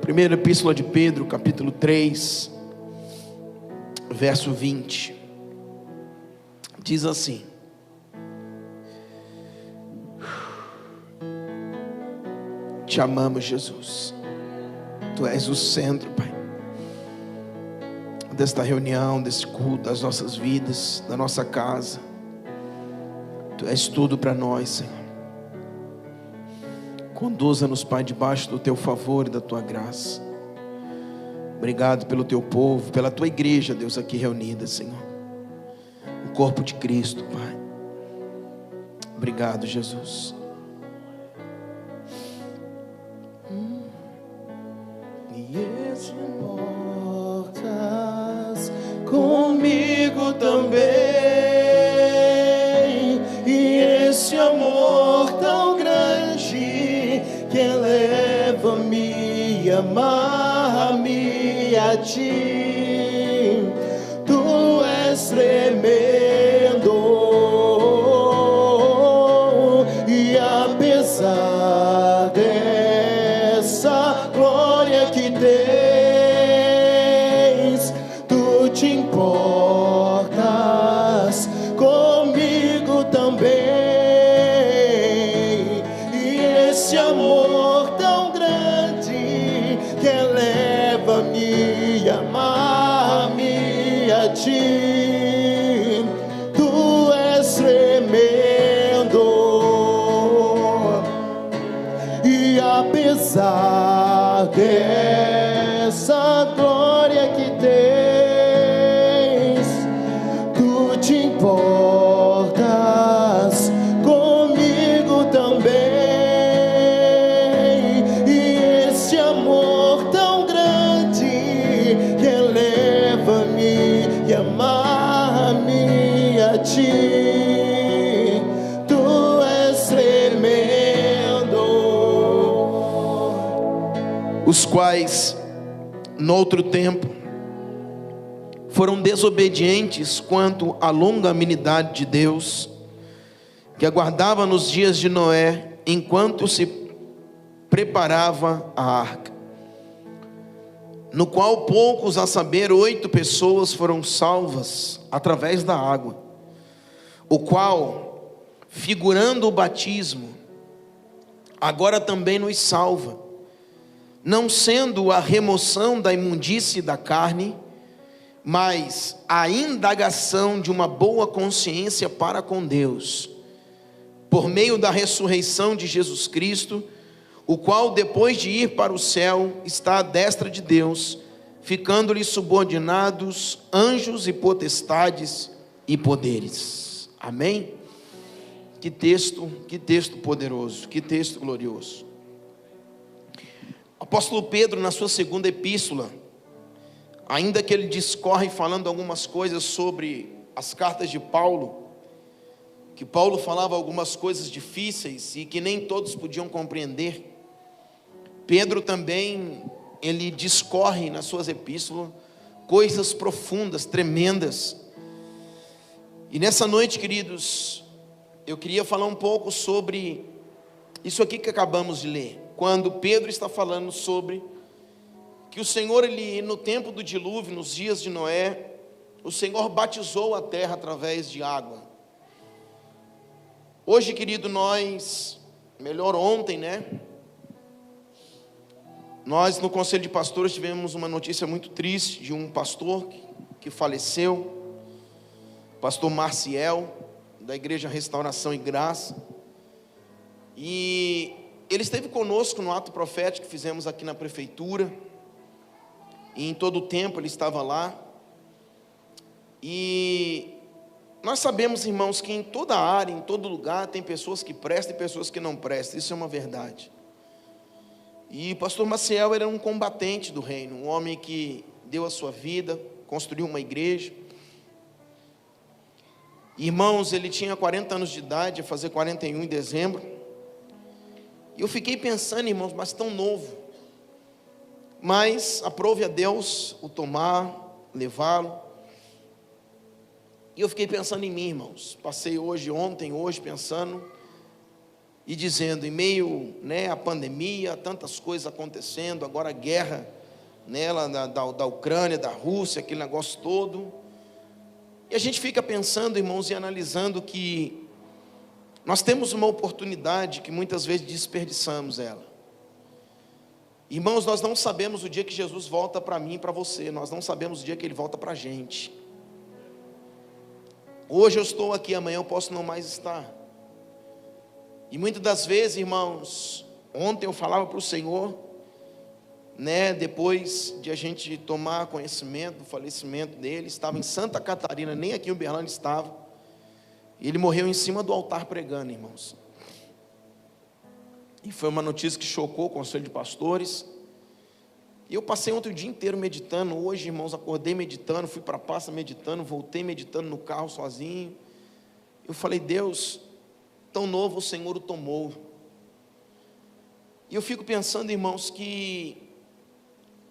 Primeira Epístola de Pedro, capítulo 3, verso 20. Diz assim: Te amamos, Jesus. Tu és o centro, Pai, desta reunião, desse culto, das nossas vidas, da nossa casa. Tu és tudo para nós, Senhor. Conduza-nos, Pai, debaixo do Teu favor e da Tua graça. Obrigado pelo Teu povo, pela Tua igreja, Deus, aqui reunida, Senhor. O corpo de Cristo, Pai. Obrigado, Jesus. E te importas comigo também, e esse amor tão grande que eleva-me, amar-me a ti. Tu és tremendo, e apesar dessa glória que tens, tu te importas comigo também, e esse amor tão grande que eleva-me, amar-me a ti. Tu és tremendo, e apesar dessa glória que tens, tu te importas comigo também, e esse amor tão grande que eleva-me e amar-me a ti. Tu és tremendo. Os quais, noutro tempo, foram desobedientes quanto à longanimidade de Deus, que aguardava nos dias de Noé, enquanto se preparava a arca, no qual poucos, a saber, 8 pessoas foram salvas através da água, o qual, figurando o batismo, agora também nos salva, não sendo a remoção da imundície da carne, mas a indagação de uma boa consciência para com Deus, por meio da ressurreição de Jesus Cristo, o qual, depois de ir para o céu, está à destra de Deus, ficando-lhe subordinados anjos e potestades e poderes. Amém? Que texto poderoso, que texto glorioso. O apóstolo Pedro, na sua segunda epístola, ainda que ele discorre falando algumas coisas sobre as cartas de Paulo, que Paulo falava algumas coisas difíceis e que nem todos podiam compreender, Pedro também, ele discorre nas suas epístolas coisas profundas, tremendas. E nessa noite, queridos, eu queria falar um pouco sobre isso aqui que acabamos de ler, quando Pedro está falando sobre que o Senhor, ele, no tempo do dilúvio, nos dias de Noé, o Senhor batizou a terra através de água. Hoje, querido, ontem, né? Nós no Conselho de Pastores tivemos uma notícia muito triste de um pastor que faleceu, pastor Marciel, da Igreja Restauração e Graça. E ele esteve conosco no ato profético que fizemos aqui na prefeitura, e em todo o tempo ele estava lá. E nós sabemos, irmãos, que em toda área, em todo lugar, tem pessoas que prestam e pessoas que não prestam. Isso é uma verdade. E o pastor Maciel era um combatente do reino, um homem que deu a sua vida, construiu uma igreja. Irmãos, ele tinha 40 anos de idade, ia fazer 41 em dezembro. E eu fiquei pensando, irmãos, mas tão novo. Mas aprove a Deus o tomar, levá-lo. E eu fiquei pensando em mim, irmãos. Passei ontem, hoje, pensando e dizendo, em meio, né, à pandemia, tantas coisas acontecendo, agora a guerra, né, da Ucrânia, da Rússia, aquele negócio todo, e a gente fica pensando, irmãos, e analisando que nós temos uma oportunidade que muitas vezes desperdiçamos ela. Irmãos, nós não sabemos o dia que Jesus volta para mim e para você, nós não sabemos o dia que Ele volta para a gente. Hoje eu estou aqui, amanhã eu posso não mais estar. E muitas das vezes, irmãos, ontem eu falava para o Senhor, né, depois de a gente tomar conhecimento do falecimento dele, estava em Santa Catarina, nem aqui em Uberlândia estava, e ele morreu em cima do altar pregando, irmãos. E foi uma notícia que chocou o conselho de pastores, e eu passei ontem o dia inteiro meditando. Hoje, irmãos, acordei meditando, fui para a pasta meditando, voltei meditando no carro sozinho. Eu falei, Deus, tão novo o Senhor o tomou. E eu fico pensando, irmãos, que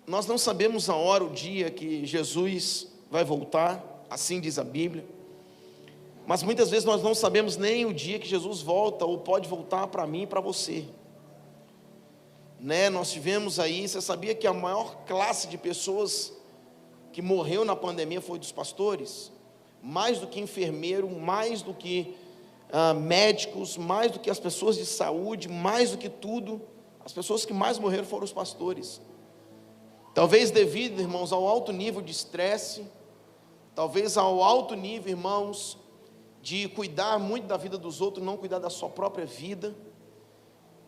nós não sabemos a hora, o dia que Jesus vai voltar, assim diz a Bíblia, mas muitas vezes nós não sabemos nem o dia que Jesus volta, ou pode voltar para mim e para você, né? Nós tivemos aí, você sabia que a maior classe de pessoas que morreu na pandemia foi dos pastores? Mais do que enfermeiro, mais do que médicos, mais do que as pessoas de saúde, mais do que tudo, as pessoas que mais morreram foram os pastores. Talvez devido, irmãos, ao alto nível de estresse, talvez ao alto nível, irmãos, de cuidar muito da vida dos outros, não cuidar da sua própria vida,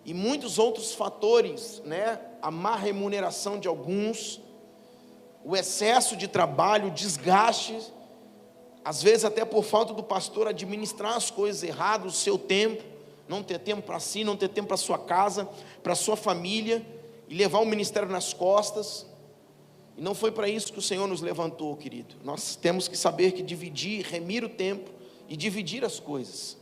e muitos outros fatores, né? A má remuneração de alguns, o excesso de trabalho, o desgaste, às vezes até por falta do pastor administrar as coisas erradas, o seu tempo, não ter tempo para si, não ter tempo para sua casa, para sua família, e levar o ministério nas costas. E não foi para isso que o Senhor nos levantou, querido. Nós temos que saber que dividir, remir o tempo e dividir as coisas.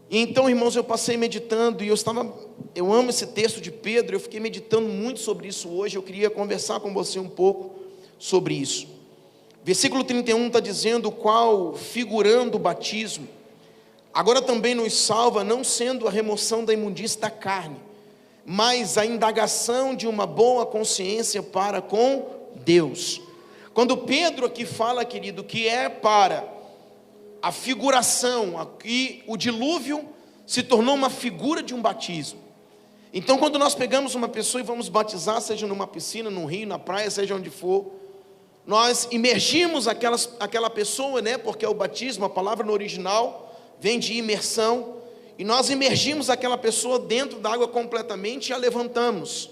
E então, irmãos, eu passei meditando, e eu amo esse texto de Pedro, eu fiquei meditando muito sobre isso hoje. Eu queria conversar com você um pouco sobre isso. Versículo 31 está dizendo, o qual, figurando o batismo, agora também nos salva, não sendo a remoção da imundícia da carne, mas a indagação de uma boa consciência para com Deus. Quando Pedro aqui fala, querido, que é para a figuração, aqui o dilúvio se tornou uma figura de um batismo. Então, quando nós pegamos uma pessoa e vamos batizar, seja numa piscina, num rio, na praia, seja onde for, nós imergimos aquela pessoa, né? Porque o batismo, a palavra no original, vem de imersão, e nós imergimos aquela pessoa dentro da água completamente e a levantamos.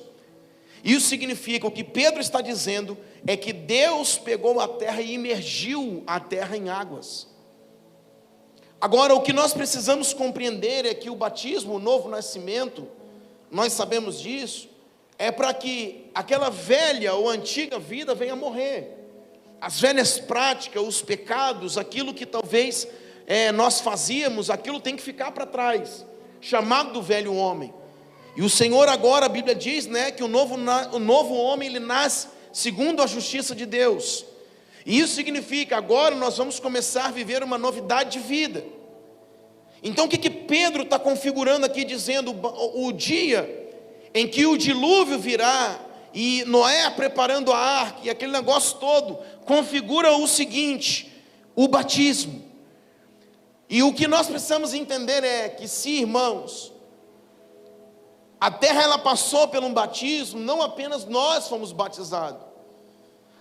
Isso significa, o que Pedro está dizendo, é que Deus pegou a terra e imergiu a terra em águas. Agora, o que nós precisamos compreender é que o batismo, o novo nascimento, nós sabemos disso, é para que aquela velha ou antiga vida venha a morrer. As velhas práticas, os pecados, aquilo que talvez nós fazíamos, aquilo tem que ficar para trás, chamado do velho homem. E o Senhor agora, a Bíblia diz, né, que o novo homem, ele nasce segundo a justiça de Deus. E isso significa, agora nós vamos começar a viver uma novidade de vida. Então o que Pedro está configurando aqui, dizendo, o dia em que o dilúvio virá, e Noé preparando a arca, e aquele negócio todo, configura o seguinte, o batismo. E o que nós precisamos entender é que, se, irmãos, a terra ela passou por um batismo, não apenas nós fomos batizados.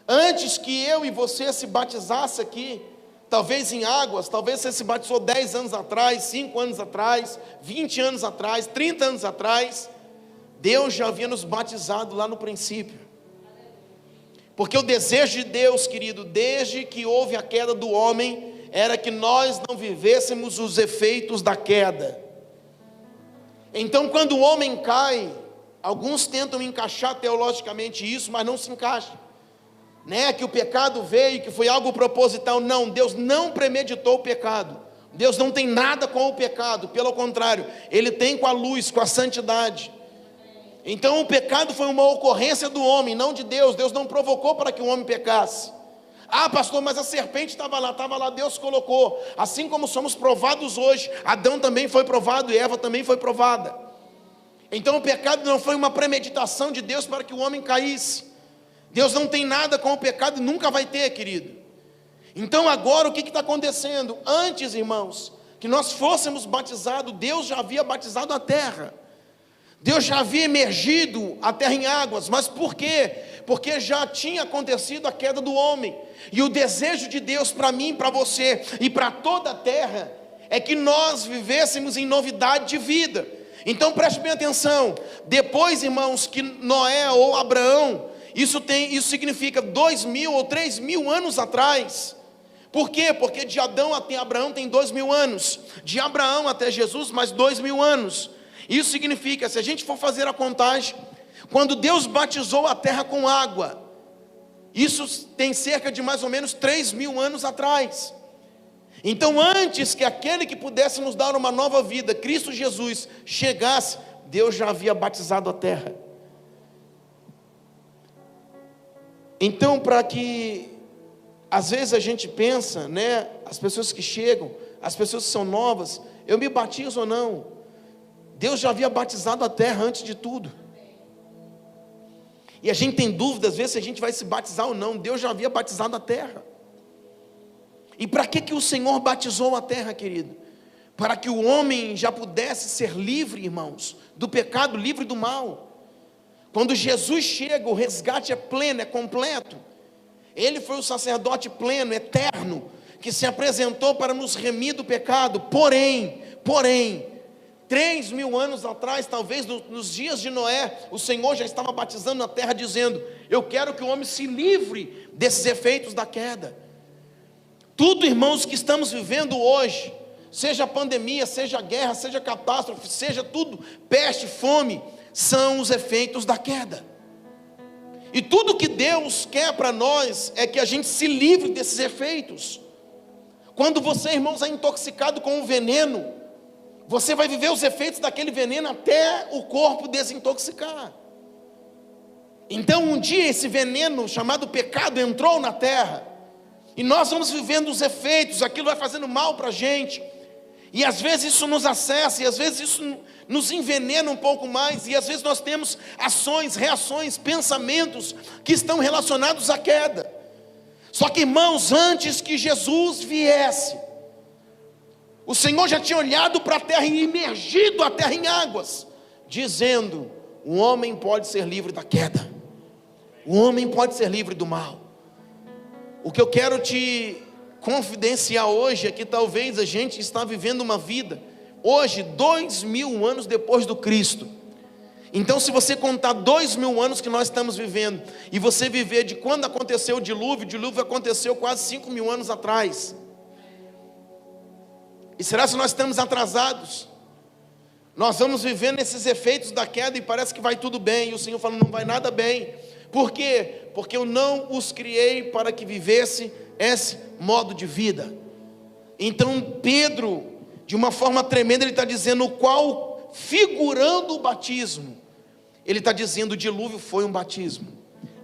Antes que eu e você se batizasse aqui, talvez em águas, talvez você se batizou 10 anos atrás, 5 anos atrás, 20 anos atrás, 30 anos atrás, Deus já havia nos batizado lá no princípio. Porque o desejo de Deus, querido, desde que houve a queda do homem, era que nós não vivêssemos os efeitos da queda. Então, quando o homem cai, alguns tentam encaixar teologicamente isso, mas não se encaixa, né? Que o pecado veio, que foi algo proposital. Não, Deus não premeditou o pecado. Deus não tem nada com o pecado, pelo contrário, Ele tem com a luz, com a santidade. Então o pecado foi uma ocorrência do homem, não de Deus. Deus não provocou para que o homem pecasse. Ah, pastor, mas a serpente estava lá, Deus colocou. Assim como somos provados hoje, Adão também foi provado e Eva também foi provada. Então o pecado não foi uma premeditação de Deus para que o homem caísse. Deus não tem nada com o pecado e nunca vai ter, querido. Então agora o que está acontecendo? Antes, irmãos, que nós fôssemos batizados, Deus já havia batizado a terra. Deus já havia emergido a terra em águas. Mas por quê? Porque já tinha acontecido a queda do homem. E o desejo de Deus para mim, para você e para toda a terra é que nós vivêssemos em novidade de vida. Então preste bem atenção. Depois, irmãos, que Noé ou Abraão, isso significa 2.000 ou 3.000 anos atrás. Por quê? Porque de Adão até Abraão tem 2.000 anos. De Abraão até Jesus, mais 2.000 anos. Isso significa, se a gente for fazer a contagem, quando Deus batizou a terra com água, isso tem cerca de mais ou menos 3.000 anos atrás. Então antes que aquele que pudesse nos dar uma nova vida, Cristo Jesus, chegasse, Deus já havia batizado a terra. Então, para que, às vezes a gente pensa, né, as pessoas que chegam, as pessoas que são novas, eu me batizo ou não? Deus já havia batizado a terra antes de tudo. E a gente tem dúvida, às vezes, se a gente vai se batizar ou não. Deus já havia batizado a terra. E para que o Senhor batizou a terra, querido? Para que o homem já pudesse ser livre, irmãos, do pecado, livre do mal. Quando Jesus chega, o resgate é pleno, é completo. Ele foi o sacerdote pleno, eterno, que se apresentou para nos remir do pecado. Porém, 3.000 anos atrás, talvez nos dias de Noé, o Senhor já estava batizando na terra, dizendo: eu quero que o homem se livre desses efeitos da queda. Tudo, irmãos, que estamos vivendo hoje, seja pandemia, seja guerra, seja catástrofe, seja tudo, peste, fome, são os efeitos da queda. E tudo que Deus quer para nós é que a gente se livre desses efeitos. Quando você, irmãos, é intoxicado com um veneno, você vai viver os efeitos daquele veneno até o corpo desintoxicar. Então um dia esse veneno chamado pecado entrou na terra, e nós vamos vivendo os efeitos, aquilo vai fazendo mal para a gente, e às vezes isso nos acessa, e às vezes isso nos envenena um pouco mais, e às vezes nós temos ações, reações, pensamentos que estão relacionados à queda. Só que, irmãos, antes que Jesus viesse, o Senhor já tinha olhado para a terra e imergido a terra em águas, dizendo: o homem pode ser livre da queda, o homem pode ser livre do mal. O que eu quero te confidenciar hoje é que talvez a gente está vivendo uma vida, hoje, 2.000 anos depois do Cristo. Então, se você contar 2.000 anos que nós estamos vivendo, e você viver de quando aconteceu o dilúvio aconteceu quase 5.000 anos atrás. E será que nós estamos atrasados? Nós vamos vivendo esses efeitos da queda e parece que vai tudo bem, e o Senhor fala: não vai nada bem. Por quê? Porque eu não os criei para que vivesse esse modo de vida. Então Pedro, de uma forma tremenda, ele está dizendo, o qual, figurando o batismo, ele está dizendo: o dilúvio foi um batismo.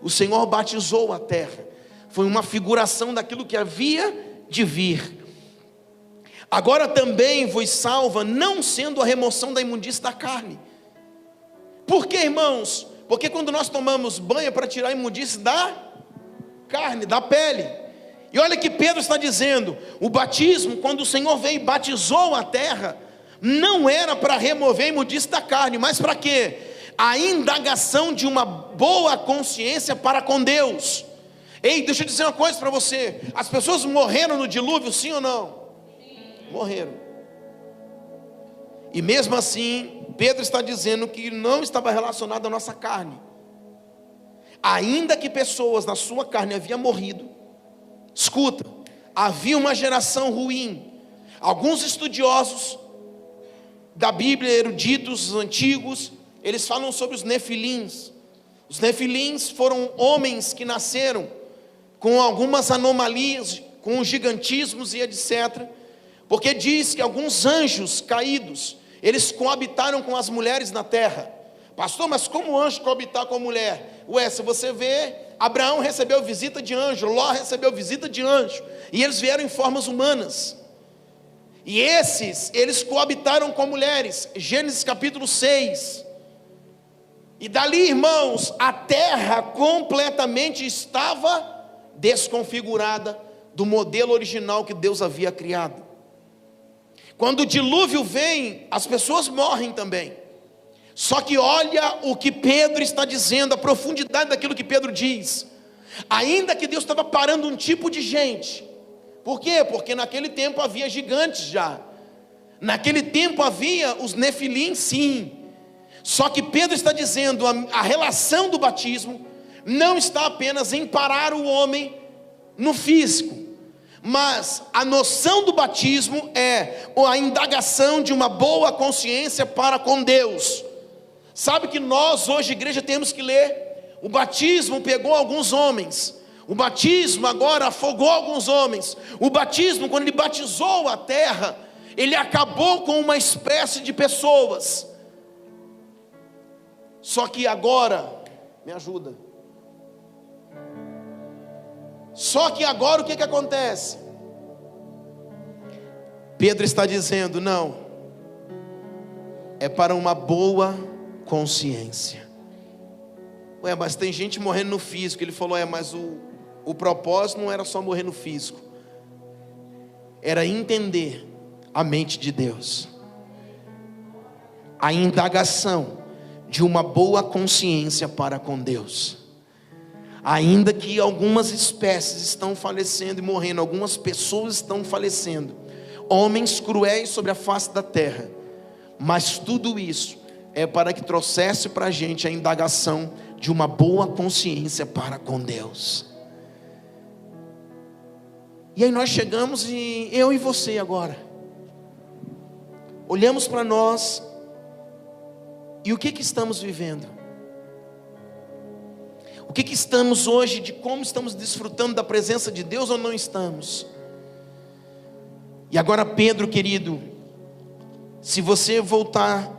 O Senhor batizou a terra, foi uma figuração daquilo que havia de vir. Agora também vos salva, não sendo a remoção da imundície da carne. Por quê, irmãos? Porque quando nós tomamos banho para tirar a imundície da carne, da pele. E olha que Pedro está dizendo: o batismo, quando o Senhor veio e batizou a terra, não era para remover a imundície da carne, mas para quê? A indagação de uma boa consciência para com Deus. Ei, deixa eu dizer uma coisa para você: as pessoas morreram no dilúvio, sim ou não? Morreram. E mesmo assim, Pedro está dizendo que não estava relacionado à nossa carne. Ainda que pessoas na sua carne haviam morrido, escuta, havia uma geração ruim. Alguns estudiosos da Bíblia, eruditos antigos, eles falam sobre os nefilins. Os nefilins foram homens que nasceram com algumas anomalias, com gigantismos e etc. Porque diz que alguns anjos caídos, eles coabitaram com as mulheres na terra, Pastor, mas como o anjo coabitar com a mulher? Ué, se você vê, Abraão recebeu visita de anjo, Ló recebeu visita de anjo, e eles vieram em formas humanas. E eles coabitaram com mulheres. Gênesis capítulo 6. E dali, irmãos, a terra completamente estava desconfigurada do modelo original que Deus havia criado. Quando o dilúvio vem, as pessoas morrem também. Só que olha o que Pedro está dizendo, a profundidade daquilo que Pedro diz. Ainda que Deus estava parando um tipo de gente. Por quê? Porque naquele tempo havia gigantes já. Naquele tempo havia os nefilim, sim. Só que Pedro está dizendo, a relação do batismo não está apenas em parar o homem no físico, mas a noção do batismo é a indagação de uma boa consciência para com Deus. Sabe que nós hoje, igreja, temos que ler, o batismo pegou alguns homens, o batismo agora afogou alguns homens, o batismo, quando ele batizou a terra, ele acabou com uma espécie de pessoas. Só que agora, me ajuda. Só que agora o que acontece? Pedro está dizendo, não, é para uma boa consciência. Ué, mas tem gente morrendo no físico. Ele falou, mas o propósito não era só morrer no físico, era entender a mente de Deus, a indagação de uma boa consciência para com Deus. Ainda que algumas espécies estão falecendo e morrendo, algumas pessoas estão falecendo, homens cruéis sobre a face da terra, mas tudo isso é para que trouxesse para a gente a indagação de uma boa consciência para com Deus. E aí nós chegamos, e eu e você agora olhamos para nós, e o que estamos vivendo? O que estamos hoje, de como estamos desfrutando da presença de Deus ou não estamos? E agora Pedro, querido, se você voltar,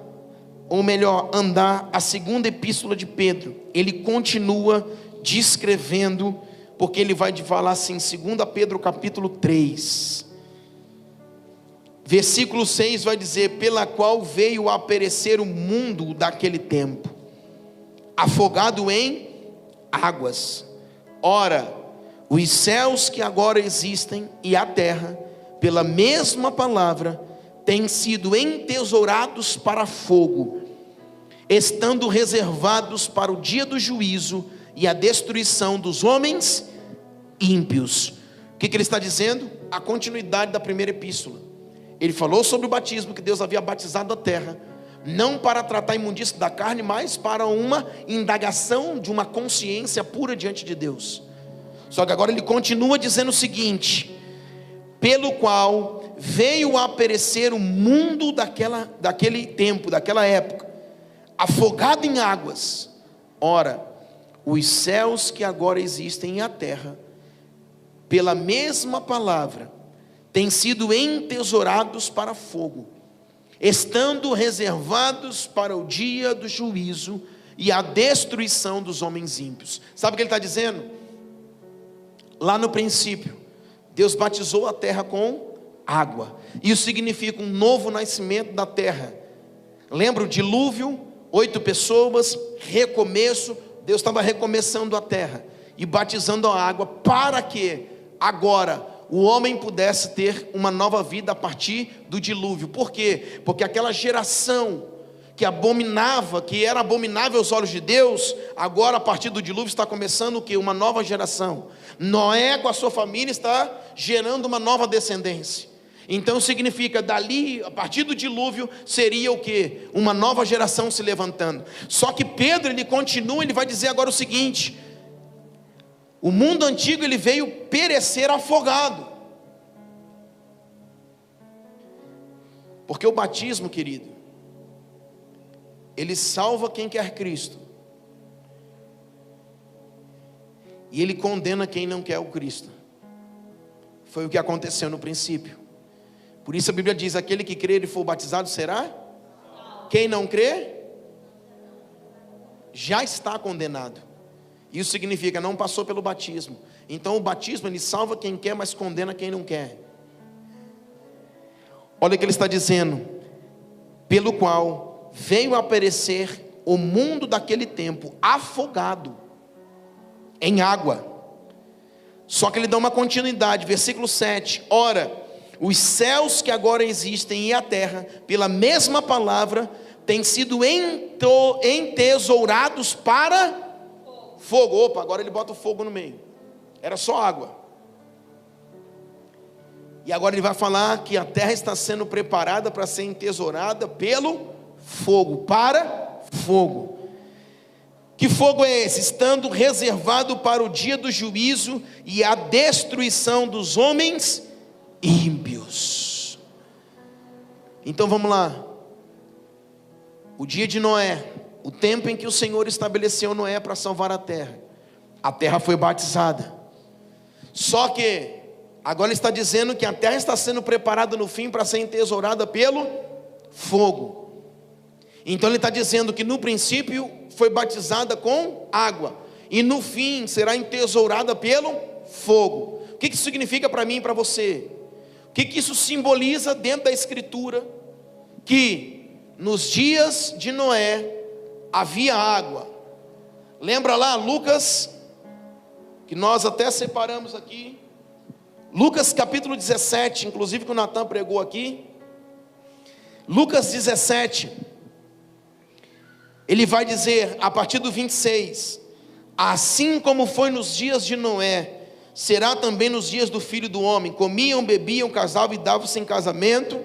ou melhor, andar a segunda epístola de Pedro, ele continua descrevendo, porque ele vai falar assim, 2 Pedro capítulo 3, versículo 6 vai dizer, pela qual veio a perecer o mundo daquele tempo, afogado em águas. Ora, os céus que agora existem e a terra, pela mesma palavra, têm sido entesourados para fogo, estando reservados para o dia do juízo e a destruição dos homens ímpios. O que ele está dizendo? A continuidade da primeira epístola. Ele falou sobre o batismo, que Deus havia batizado a terra, não para tratar a imundícia da carne, mas para uma indagação de uma consciência pura diante de Deus. Só que agora ele continua dizendo o seguinte, pelo qual veio a perecer o mundo daquele tempo, daquela época, afogado em águas. Ora, os céus que agora existem e a terra, pela mesma palavra, têm sido entesourados para fogo, estando reservados para o dia do juízo e a destruição dos homens ímpios. Sabe o que ele está dizendo? Lá no princípio, Deus batizou a terra com água. Isso significa um novo nascimento da terra. Lembra o dilúvio? 8 pessoas, recomeço. Deus estava recomeçando a terra e batizando a água, para que agora o homem pudesse ter uma nova vida a partir do dilúvio. Por quê? Porque aquela geração que abominava, que era abominável aos olhos de Deus, agora a partir do dilúvio está começando o quê? Uma nova geração. Noé com a sua família está gerando uma nova descendência. Então significa, dali, a partir do dilúvio, seria o quê? Uma nova geração se levantando. Só que Pedro, ele continua, ele vai dizer agora o seguinte: o mundo antigo, ele veio perecer afogado. Porque o batismo, querido, ele salva quem quer Cristo, e ele condena quem não quer o Cristo. Foi o que aconteceu no princípio. Por isso a Bíblia diz, aquele que crer e for batizado será? Quem não crê? já está condenado. Isso significa, não passou pelo batismo. Então o batismo, ele salva quem quer, mas condena quem não quer. Olha o que ele está dizendo: pelo qual veio a perecer o mundo daquele tempo, afogado em água. Só que ele dá uma continuidade, versículo 7, ora, os céus que agora existem e a terra, pela mesma palavra, têm sido entesourados para fogo. Opa, agora ele bota o fogo no meio, era só água. E agora ele vai falar que a terra está sendo preparada para ser entesourada pelo fogo, para fogo. Que fogo é esse? Estando reservado para o dia do juízo e a destruição dos homens ímpios. Então vamos lá. O dia de Noé, o tempo em que o Senhor estabeleceu Noé para salvar a terra foi batizada. Só que agora ele está dizendo que a terra está sendo preparada no fim para ser entesourada pelo fogo. Então ele está dizendo que no princípio foi batizada com água, e no fim será entesourada pelo fogo. O que isso significa para mim e para você? O que isso simboliza dentro da Escritura? Que nos dias de Noé havia água. Lembra lá Lucas, que nós até separamos aqui, Lucas capítulo 17, inclusive que o Natan pregou aqui. Lucas 17, ele vai dizer a partir do 26: assim como foi nos dias de Noé, será também nos dias do Filho do Homem. Comiam, bebiam, casavam e davam-se em casamento,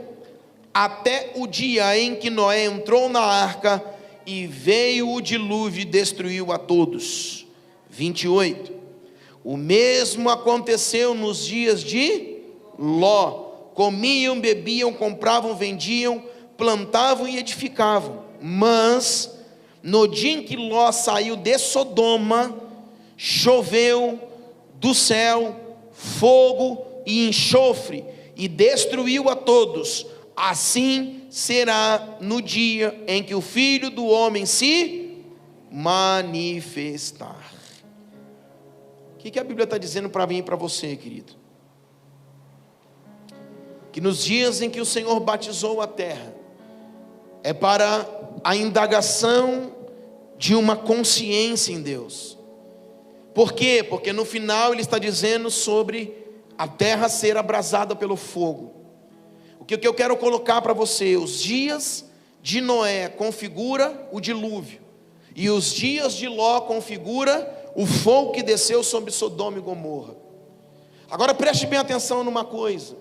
até o dia em que Noé entrou na arca, e veio o dilúvio e destruiu a todos. 28, o mesmo aconteceu nos dias de Ló. Comiam, bebiam, compravam, vendiam, plantavam e edificavam. Mas no dia em que Ló saiu de Sodoma, choveu do céu fogo e enxofre, e destruiu a todos. Assim será no dia em que o Filho do Homem se manifestar. O que a Bíblia está dizendo para mim e para você, querido? Que nos dias em que o Senhor batizou a terra, é para a indagação de uma consciência em Deus. Por quê? Porque no final ele está dizendo sobre a terra ser abrasada pelo fogo. O que eu quero colocar para você: os dias de Noé configura o dilúvio, e os dias de Ló configura o fogo que desceu sobre Sodoma e Gomorra. Agora preste bem atenção numa coisa: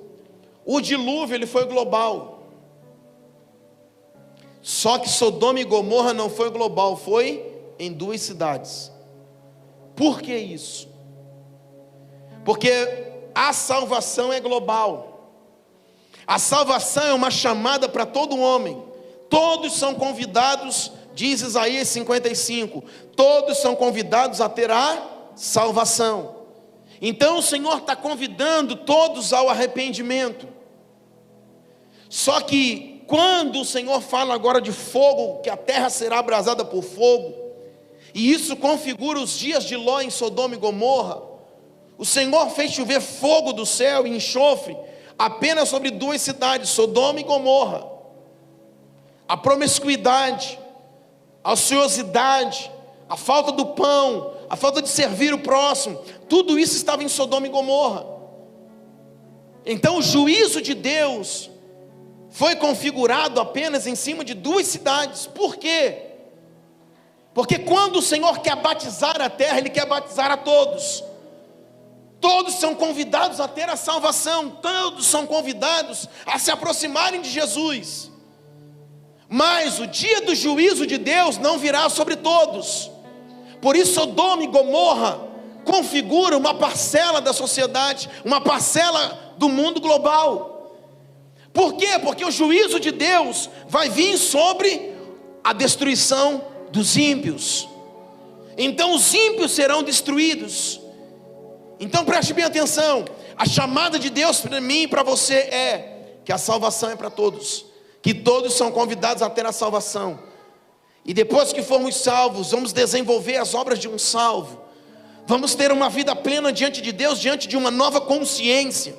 o dilúvio ele foi global. Só que Sodoma e Gomorra não foi global, foi em 2 cidades. Por que isso? Porque a salvação é global. A salvação é uma chamada para todo homem. Todos são convidados, diz Isaías 55, todos são convidados a ter a salvação. Então o Senhor está convidando todos ao arrependimento. Só que quando o Senhor fala agora de fogo, que a terra será abrasada por fogo, e isso configura os dias de Ló em Sodoma e Gomorra, o Senhor fez chover fogo do céu e enxofre apenas sobre 2 cidades, Sodoma e Gomorra. A promiscuidade, a ociosidade, a falta do pão, a falta de servir o próximo, tudo isso estava em Sodoma e Gomorra. Então o juízo de Deus foi configurado apenas em cima de 2 cidades. Por quê? Porque quando o Senhor quer batizar a terra, Ele quer batizar a todos. Todos são convidados a ter a salvação, todos são convidados a se aproximarem de Jesus. Mas o dia do juízo de Deus não virá sobre todos. Por isso Sodoma e Gomorra configura uma parcela da sociedade, uma parcela do mundo global. Por quê? Porque o juízo de Deus vai vir sobre a destruição dos ímpios. Então os ímpios serão destruídos. Então preste bem atenção: a chamada de Deus para mim e para você é que a salvação é para todos, que todos são convidados a ter a salvação. E depois que formos salvos, vamos desenvolver as obras de um salvo. Vamos ter uma vida plena diante de Deus, diante de uma nova consciência.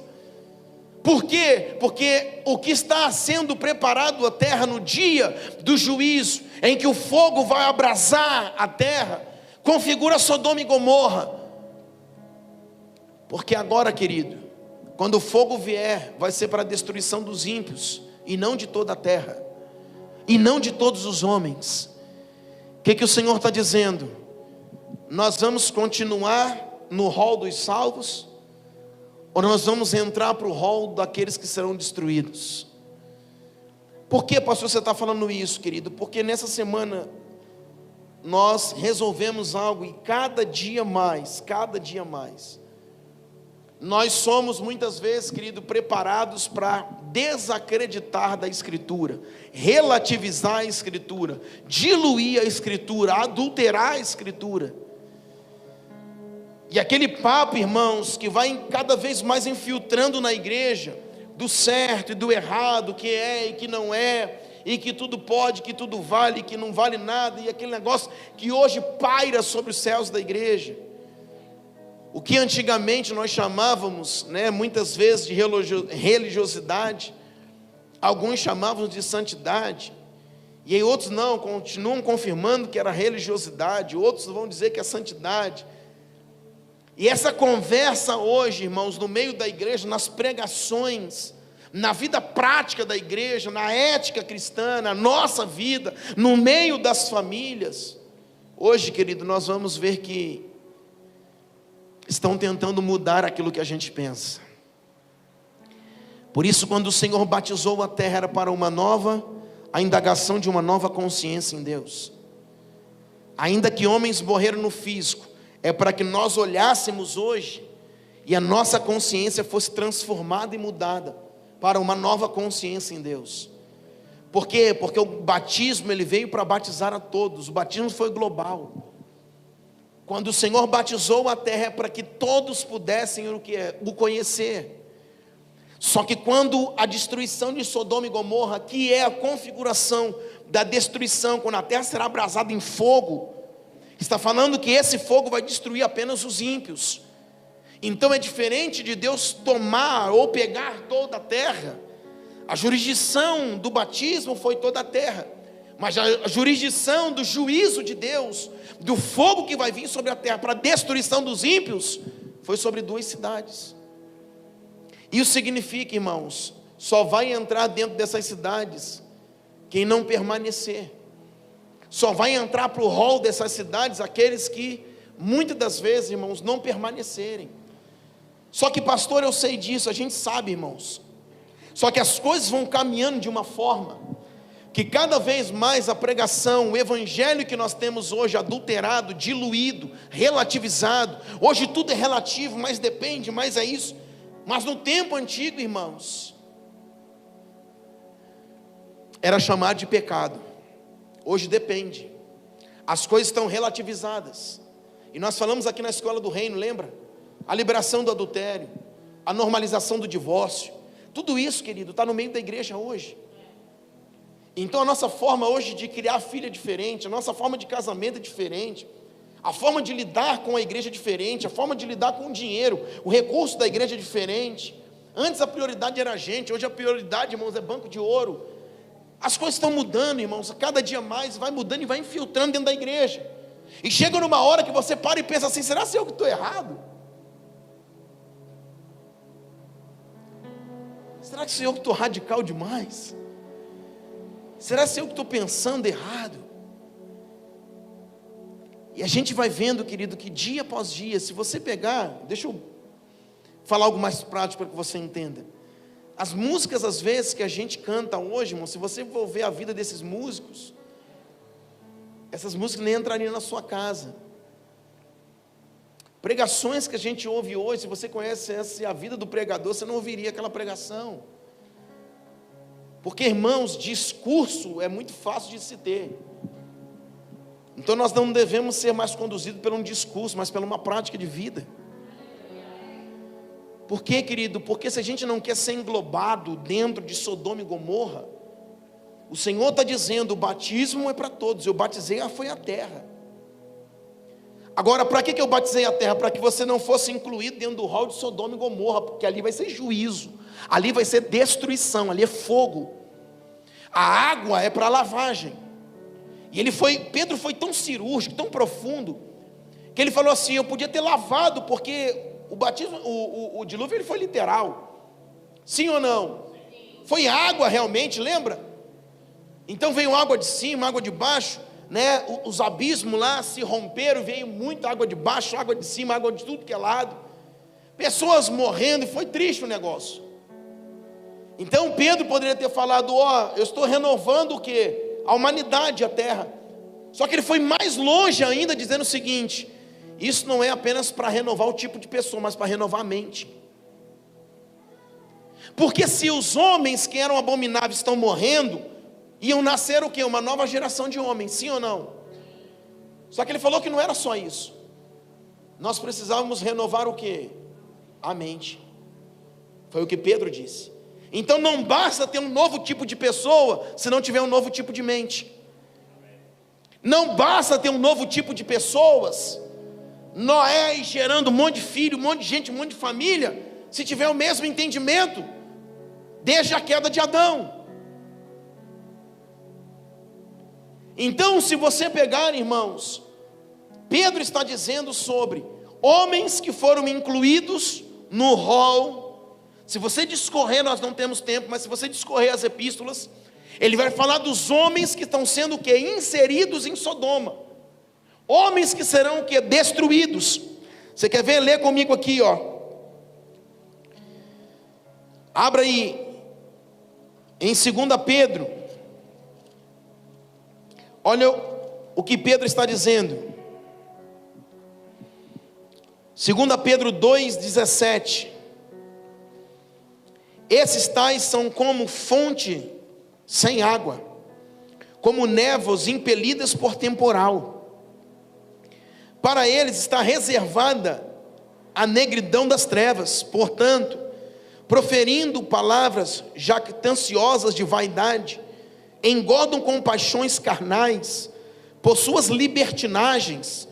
Por quê? Porque o que está sendo preparado à terra no dia do juízo, em que o fogo vai abrasar a terra, configura Sodoma e Gomorra. Porque agora, querido, quando o fogo vier, vai ser para a destruição dos ímpios, e não de toda a terra, e não de todos os homens. O que o Senhor está dizendo? Nós vamos continuar no rol dos salvos, ou nós vamos entrar para o rol daqueles que serão destruídos? Por que, pastor, você está falando isso, querido? Porque nessa semana nós resolvemos algo, e cada dia mais, nós somos muitas vezes, querido, preparados para desacreditar da Escritura, relativizar a Escritura, diluir a Escritura, adulterar a Escritura. E aquele papo, irmãos, que vai cada vez mais infiltrando na igreja, do certo e do errado, que é e que não é, e que tudo pode, que tudo vale, que não vale nada, e aquele negócio que hoje paira sobre os céus da igreja. O que antigamente nós chamávamos, muitas vezes de religiosidade, alguns chamavam de santidade, e aí outros não, continuam confirmando que era religiosidade, outros vão dizer que é santidade. E essa conversa hoje, irmãos, no meio da igreja, nas pregações, na vida prática da igreja, na ética cristã, na nossa vida, no meio das famílias, hoje, querido, nós vamos ver que estão tentando mudar aquilo que a gente pensa. Por isso, quando o Senhor batizou a terra, era para a indagação de uma nova consciência em Deus. Ainda que homens morreram no físico, é para que nós olhássemos hoje e a nossa consciência fosse transformada e mudada para uma nova consciência em Deus. Por quê? Porque o batismo, ele veio para batizar a todos. O batismo foi global. Quando o Senhor batizou a terra, é para que todos pudessem o conhecer. Só que quando a destruição de Sodoma e Gomorra, que é a configuração da destruição, quando a terra será abrasada em fogo, está falando que esse fogo vai destruir apenas os ímpios. Então é diferente de Deus tomar ou pegar toda a terra. A jurisdição do batismo foi toda a terra, mas a jurisdição do juízo de Deus, do fogo que vai vir sobre a terra para a destruição dos ímpios, foi sobre 2 cidades. Isso significa, irmãos, só vai entrar dentro dessas cidades quem não permanecer. Só vai entrar para o rol dessas cidades aqueles que, muitas das vezes, irmãos, não permanecerem. Só que, pastor, eu sei disso, a gente sabe, irmãos. Só que as coisas vão caminhando de uma forma que cada vez mais a pregação, o evangelho que nós temos hoje, adulterado, diluído, relativizado. Hoje tudo é relativo, mas depende, mas é isso. Mas no tempo antigo, irmãos, era chamado de pecado. Hoje depende. As coisas estão relativizadas. E nós falamos aqui na Escola do Reino, lembra? A liberação do adultério, a normalização do divórcio. Tudo isso, querido, está no meio da igreja hoje. Então a nossa forma hoje de criar filho é diferente, a nossa forma de casamento é diferente, a forma de lidar com a igreja é diferente, a forma de lidar com o dinheiro, o recurso da igreja é diferente. Antes a prioridade era a gente, hoje a prioridade, irmãos, é banco de ouro. As coisas estão mudando, irmãos, cada dia mais vai mudando e vai infiltrando dentro da igreja. E chega numa hora que você para e pensa assim: será que eu que estou errado? Será que sou eu que estou radical demais? Será que eu que estou pensando errado? E a gente vai vendo, querido, que dia após dia, se você pegar, deixa eu falar algo mais prático para que você entenda. As músicas, às vezes, que a gente canta hoje, irmão, se você for ver a vida desses músicos, essas músicas nem entrariam na sua casa. Pregações que a gente ouve hoje, se você conhece a vida do pregador, você não ouviria aquela pregação. Porque, irmãos, discurso é muito fácil de se ter. Então nós não devemos ser mais conduzidos por um discurso, mas por uma prática de vida. Por quê, querido? Porque se a gente não quer ser englobado dentro de Sodoma e Gomorra, O Senhor está dizendo, o batismo é para todos. Eu batizei, foi a terra. Agora, para que eu batizei a terra? Para que você não fosse incluído dentro do rol de Sodoma e Gomorra, porque ali vai ser juízo, ali vai ser destruição, ali é fogo. A água é para lavagem. E Pedro foi tão cirúrgico, tão profundo, que ele falou assim: eu podia ter lavado, porque o batismo, o dilúvio, ele foi literal. Sim ou não? Foi água realmente, lembra? Então veio água de cima, água de baixo, né? Os abismos lá se romperam, veio muita água de baixo, água de cima, água de tudo que é lado. Pessoas morrendo, e foi triste o negócio. Então Pedro poderia ter falado: eu estou renovando o quê? A humanidade, a terra. Só que ele foi mais longe ainda, dizendo o seguinte: isso não é apenas para renovar o tipo de pessoa, mas para renovar a mente. Porque se os homens que eram abomináveis estão morrendo, iam nascer o quê? Uma nova geração de homens, sim ou não? Só que ele falou que não era só isso. Nós precisávamos renovar o quê? A mente. Foi o que Pedro disse. Então não basta ter um novo tipo de pessoa, se não tiver um novo tipo de mente. Não basta ter um novo tipo de pessoas, Noé gerando um monte de filho, um monte de gente, um monte de família, se tiver o mesmo entendimento, desde a queda de Adão. Então, se você pegar, irmãos, Pedro está dizendo sobre homens que foram incluídos no rol. Se você discorrer, nós não temos tempo, mas se você discorrer as epístolas, ele vai falar dos homens que estão sendo o quê? Inseridos em Sodoma. Homens que serão o quê? Destruídos. Você quer ver? Lê comigo aqui, Abra aí em 2 Pedro. Olha o que Pedro está dizendo. 2 Pedro 2,17. Esses tais são como fonte sem água, como névoas impelidas por temporal. Para eles está reservada a negridão das trevas. Portanto, proferindo palavras jactanciosas de vaidade, engordam com paixões carnais, por suas libertinagens,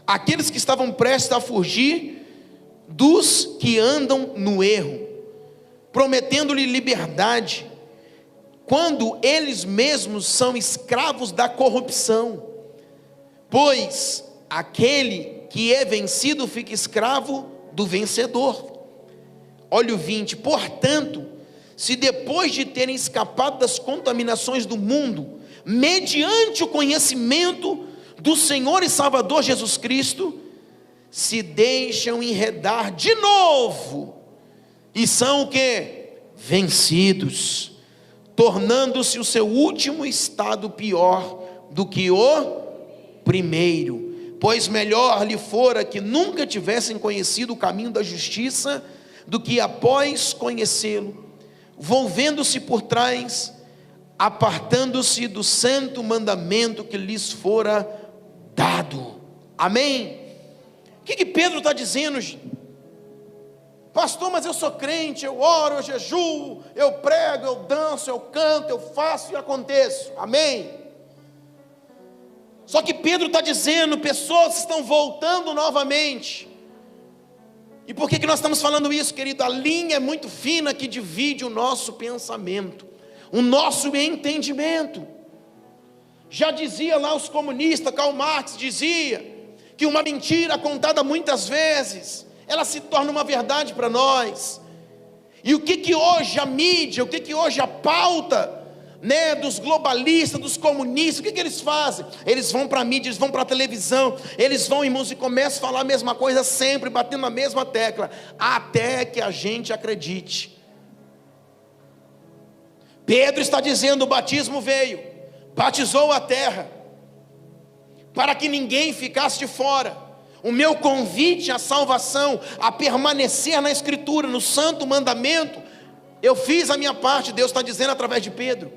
aqueles que estavam prestes a fugir dos que andam no erro, prometendo-lhe liberdade, quando eles mesmos são escravos da corrupção. Pois aquele que é vencido fica escravo do vencedor. Olha o 20. Portanto, se depois de terem escapado das contaminações do mundo, mediante o conhecimento do Senhor e Salvador Jesus Cristo, se deixam enredar de novo, e são o quê? Vencidos, tornando-se o seu último estado pior do que o primeiro. Pois melhor lhe fora que nunca tivessem conhecido o caminho da justiça, do que após conhecê-lo, volvendo-se por trás, apartando-se do santo mandamento que lhes fora dado. Amém? O que Pedro está dizendo? Pastor, mas eu sou crente, eu oro, eu jejuo, eu prego, eu danço, eu canto, eu faço e aconteço. Amém? Só que Pedro está dizendo, pessoas estão voltando novamente. E por que nós estamos falando isso, querido? A linha é muito fina que divide o nosso pensamento, o nosso entendimento. Já dizia lá os comunistas, Karl Marx dizia que uma mentira contada muitas vezes, ela se torna uma verdade para nós. E o que hoje a mídia, o que hoje a pauta, né, dos globalistas, dos comunistas, o que eles fazem? Eles vão para a mídia, eles vão para a televisão, eles vão em música e começam a falar a mesma coisa sempre, batendo na mesma tecla, até que a gente acredite. Pedro está dizendo, o batismo veio, batizou a terra, para que ninguém ficasse de fora. O meu convite à salvação, a permanecer na Escritura, no santo mandamento, eu fiz a minha parte, Deus está dizendo através de Pedro.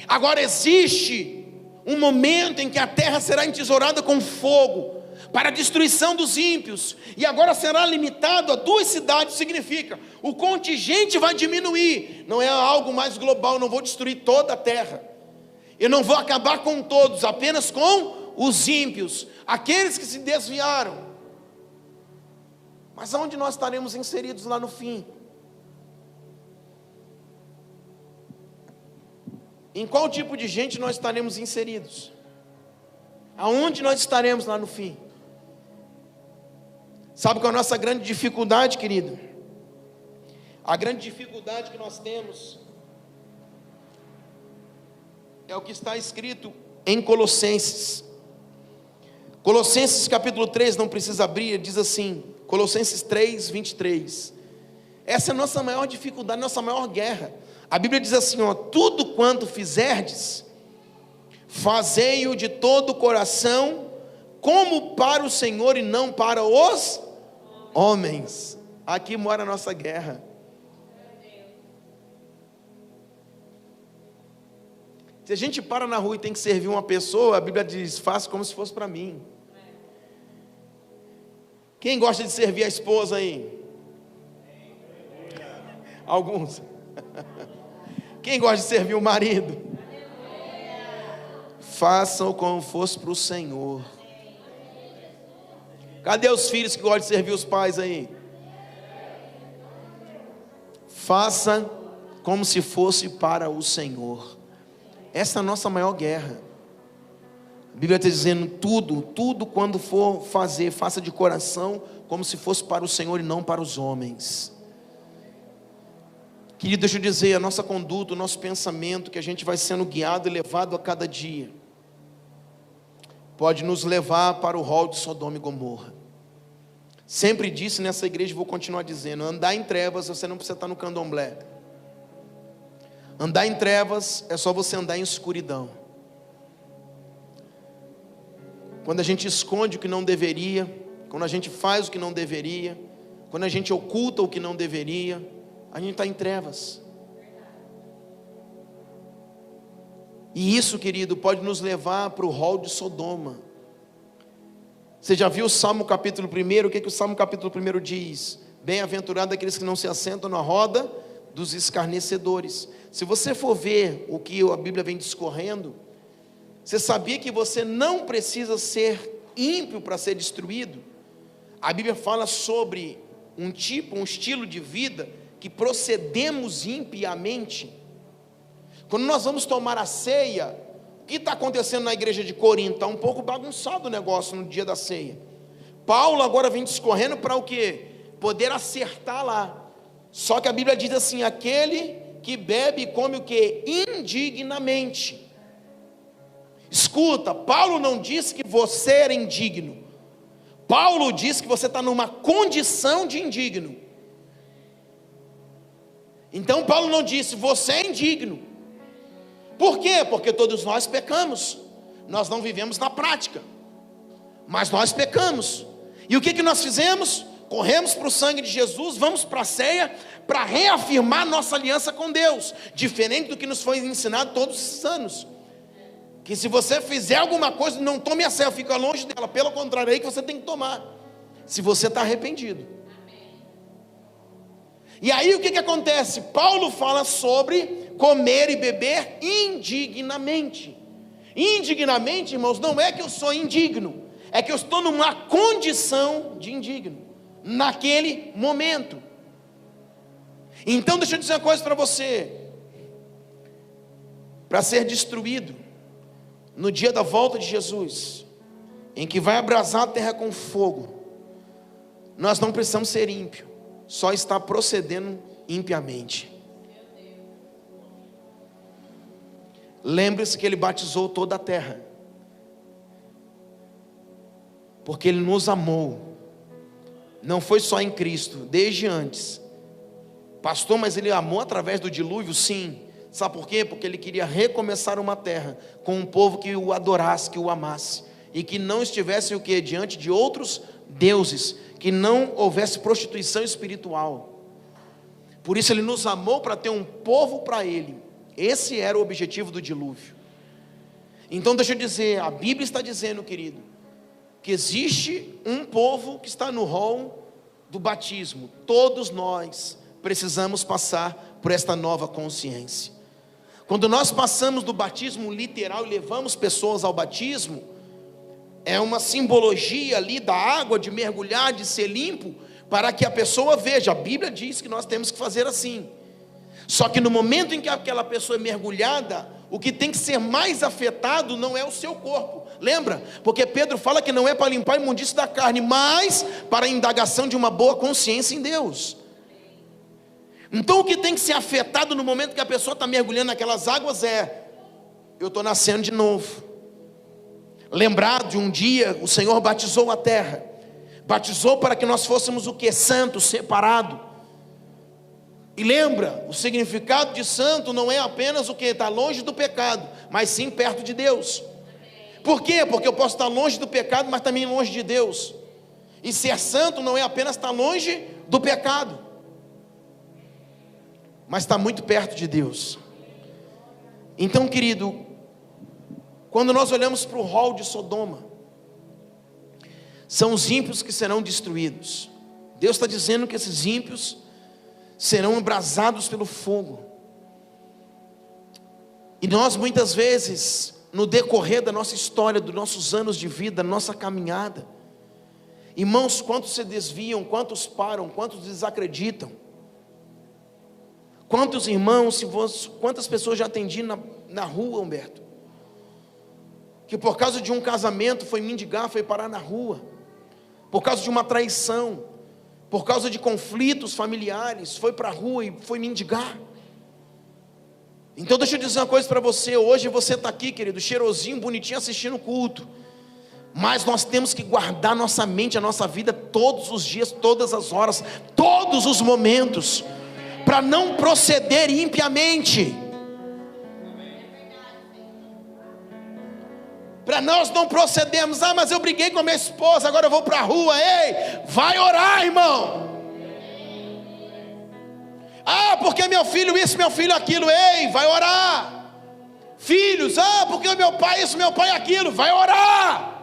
Agora existe um momento em que a terra será entesourada com fogo, para a destruição dos ímpios, e agora será limitado a 2 cidades, significa, o contingente vai diminuir, não é algo mais global, não vou destruir toda a terra, Eu não vou acabar com todos, apenas com os ímpios, aqueles que se desviaram. Mas aonde nós estaremos inseridos lá no fim? Em qual tipo de gente nós estaremos inseridos? Aonde nós estaremos lá no fim? Sabe qual é a nossa grande dificuldade, querido? A grande dificuldade que nós temos é o que está escrito em Colossenses. Colossenses capítulo 3, não precisa abrir, diz assim, Colossenses 3, 23. Essa é a nossa maior dificuldade, nossa maior guerra. A Bíblia diz assim, ó: tudo quanto fizerdes, fazei-o de todo o coração, como para o Senhor e não para os homens. Aqui mora a nossa guerra. Se a gente para na rua e tem que servir uma pessoa, a Bíblia diz, faça como se fosse para mim. Quem gosta de servir a esposa aí? Alguns. Quem gosta de servir o marido? Façam como fosse para o Senhor. Cadê os filhos que gostam de servir os pais aí? Faça como se fosse para o Senhor. Essa é a nossa maior guerra. A Bíblia está dizendo tudo quando for fazer, faça de coração, como se fosse para o Senhor e não para os homens. Querido, deixa eu dizer, a nossa conduta, o nosso pensamento, que a gente vai sendo guiado e levado a cada dia, pode nos levar para o rol de Sodoma e Gomorra. Sempre disse nessa igreja e vou continuar dizendo, andar em trevas, você não precisa estar no candomblé. Andar em trevas é só você andar em escuridão. Quando a gente esconde o que não deveria, quando a gente faz o que não deveria, quando a gente oculta o que não deveria, a gente está em trevas. E isso, querido, pode nos levar para o rol de Sodoma. Você já viu o Salmo capítulo 1? O que o Salmo capítulo 1 diz? Bem-aventurado aqueles que não se assentam na roda dos escarnecedores. Se você for ver o que a Bíblia vem discorrendo, você sabia que você não precisa ser ímpio para ser destruído? A Bíblia fala sobre um estilo de vida que procedemos impiamente. Quando nós vamos tomar a ceia, o que está acontecendo na igreja de Corinto? Está um pouco bagunçado o negócio no dia da ceia. Paulo agora vem discorrendo para o quê? Poder acertar lá. Só que a Bíblia diz assim, aquele que bebe e come o quê? Indignamente. Escuta, Paulo não disse que você era indigno. Paulo disse que você está numa condição de indigno. Então Paulo não disse, você é indigno. Por quê? Porque todos nós pecamos. Nós não vivemos na prática, mas nós pecamos. E o que nós fizemos? Corremos para o sangue de Jesus, vamos para a ceia, para reafirmar nossa aliança com Deus. Diferente do que nos foi ensinado todos esses anos. Que se você fizer alguma coisa, não tome a ceia, fica longe dela. Pelo contrário, é aí que você tem que tomar. Se você está arrependido. E aí o que acontece? Paulo fala sobre comer e beber indignamente. Indignamente, irmãos, não é que eu sou indigno, é que eu estou numa condição de indigno, naquele momento. Então deixa eu dizer uma coisa para você. Para ser destruído no dia da volta de Jesus, em que vai abrasar a terra com fogo, nós não precisamos ser ímpio, só está procedendo impiamente. Lembre-se que Ele batizou toda a terra, porque Ele nos amou. Não foi só em Cristo, desde antes. Pastor, mas Ele amou através do dilúvio? Sim. Sabe por quê? Porque Ele queria recomeçar uma terra com um povo que o adorasse, que o amasse, e que não estivesse o quê? Diante de outros deuses, que não houvesse prostituição espiritual. Por isso Ele nos amou para ter um povo para Ele. Esse era o objetivo do dilúvio. Então deixa eu dizer, a Bíblia está dizendo, querido, que existe um povo que está no rol do batismo. Todos nós precisamos passar por esta nova consciência. Quando nós passamos do batismo literal e levamos pessoas ao batismo, é uma simbologia ali da água, de mergulhar, de ser limpo, para que a pessoa veja. A Bíblia diz que nós temos que fazer assim. Só que no momento em que aquela pessoa é mergulhada, o que tem que ser mais afetado não é o seu corpo. Lembra? Porque Pedro fala que não é para limpar a imundície da carne, mas para a indagação de uma boa consciência em Deus. Então o que tem que ser afetado no momento que a pessoa está mergulhando naquelas águas é: eu estou nascendo de novo. Lembrar de um dia o Senhor batizou a terra. Batizou para que nós fôssemos o que? Santo, separado. E lembra, o significado de santo não é apenas o que? Está longe do pecado, mas sim perto de Deus. Por quê? Porque eu posso estar longe do pecado, mas também longe de Deus. E ser santo não é apenas estar longe do pecado, mas está muito perto de Deus. Então, querido, quando nós olhamos para o rol de Sodoma, são os ímpios que serão destruídos. Deus está dizendo que esses ímpios serão abrasados pelo fogo. E nós muitas vezes, no decorrer da nossa história, dos nossos anos de vida, nossa caminhada, irmãos, quantos se desviam, quantos param, quantos desacreditam, quantos irmãos, quantas pessoas já atendi na rua, Humberto, que por causa de um casamento foi mendigar, foi parar na rua, por causa de uma traição, por causa de conflitos familiares, foi para a rua e foi mendigar. Então deixa eu dizer uma coisa para você. Hoje você está aqui, querido, cheirosinho, bonitinho, assistindo o culto, mas nós temos que guardar nossa mente, a nossa vida, todos os dias, todas as horas, todos os momentos, para não proceder impiamente, para nós não procedermos: ah, mas eu briguei com a minha esposa, agora eu vou para a rua. Ei, vai orar, irmão. Ah, porque meu filho isso, meu filho aquilo. Ei, vai orar. Filhos, ah, porque o meu pai isso, meu pai aquilo. Vai orar.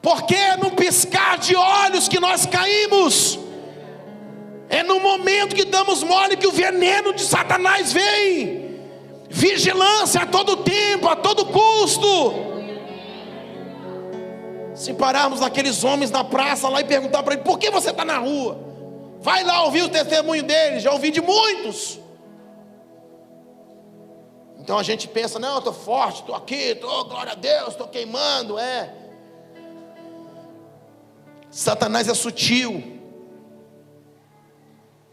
Porque é num piscar de olhos que nós caímos. É no momento que damos mole que o veneno de Satanás vem. Vigilância a todo tempo, a todo custo. Se pararmos naqueles homens na praça lá e perguntar para ele: por que você está na rua? Vai lá ouvir o testemunho deles. Já ouvi de muitos. Então a gente pensa: não, eu estou forte, estou aqui, estou, glória a Deus, estou queimando. Satanás é sutil.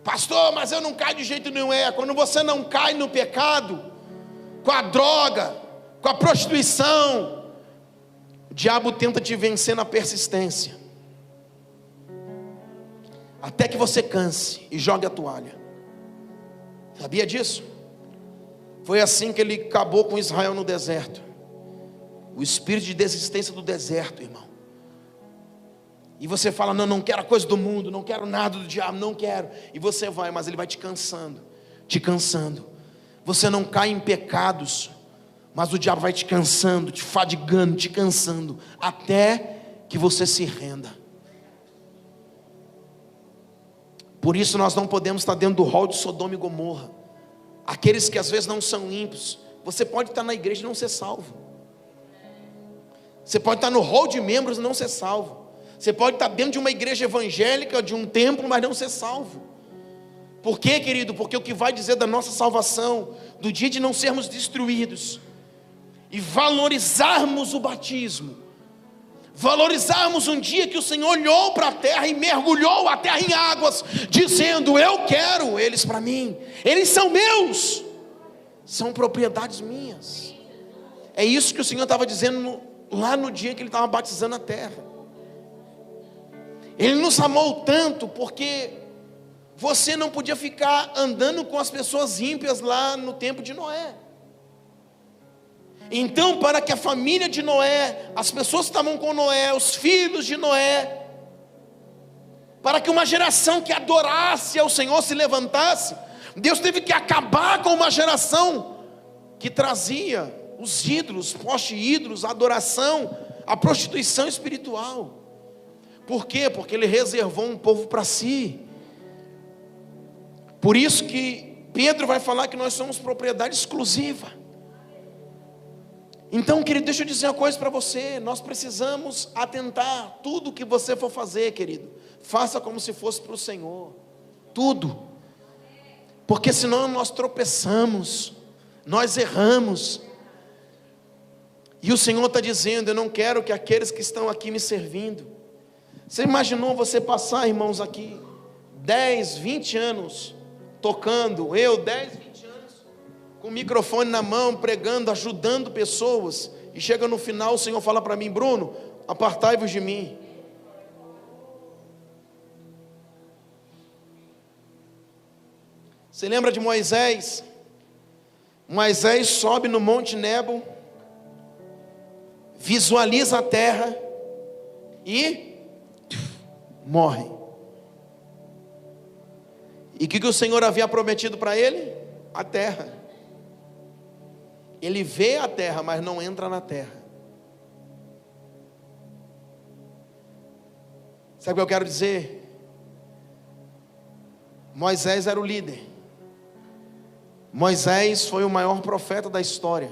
Pastor, mas eu não caio de jeito nenhum. Quando você não cai no pecado, com a droga, com a prostituição, o diabo tenta te vencer na persistência, até que você canse e jogue a toalha. Sabia disso? Foi assim que ele acabou com Israel no deserto. O espírito de desistência do deserto, irmão. E você fala: não, não quero a coisa do mundo, não quero nada do diabo, não quero. E você vai, mas ele vai te cansando, te cansando. Você não cai em pecados, mas o diabo vai te cansando, te fadigando, te cansando, até que você se renda. Por isso nós não podemos estar dentro do rol de Sodoma e Gomorra. Aqueles que às vezes não são ímpios. Você pode estar na igreja e não ser salvo. Você pode estar no rol de membros e não ser salvo. Você pode estar dentro de uma igreja evangélica, de um templo, mas não ser salvo. Por quê, querido? Porque o que vai dizer da nossa salvação, do dia de não sermos destruídos e valorizarmos o batismo, valorizarmos um dia que o Senhor olhou para a terra e mergulhou a terra em águas, dizendo: eu quero eles para mim, eles são meus, são propriedades minhas. É isso que o Senhor estava dizendo lá no dia que Ele estava batizando a terra. Ele nos amou tanto porque você não podia ficar andando com as pessoas ímpias lá no tempo de Noé. Então, para que a família de Noé, as pessoas que estavam com Noé, os filhos de Noé, para que uma geração que adorasse ao Senhor se levantasse, Deus teve que acabar com uma geração que trazia os ídolos, poste-ídolos, a adoração, a prostituição espiritual. Por quê? Porque Ele reservou um povo para si. Por isso que Pedro vai falar que nós somos propriedade exclusiva. Então, querido, deixa eu dizer uma coisa para você. Nós precisamos atentar. Tudo que você for fazer, querido, faça como se fosse para o Senhor. Tudo. Porque senão nós tropeçamos, nós erramos. E o Senhor está dizendo: eu não quero que aqueles que estão aqui me servindo. Você imaginou você passar, irmãos, aqui 10, 20 anos tocando, 10, 20 anos com o microfone na mão, pregando, ajudando pessoas, e chega no final o Senhor fala para mim: Bruno, apartai-vos de mim. Você lembra de Moisés? Moisés sobe no Monte Nebo, visualiza a terra e morre. E o que o Senhor havia prometido para ele? A terra. Ele vê a terra, mas não entra na terra. Sabe o que eu quero dizer? Moisés era o líder. Moisés foi o maior profeta da história,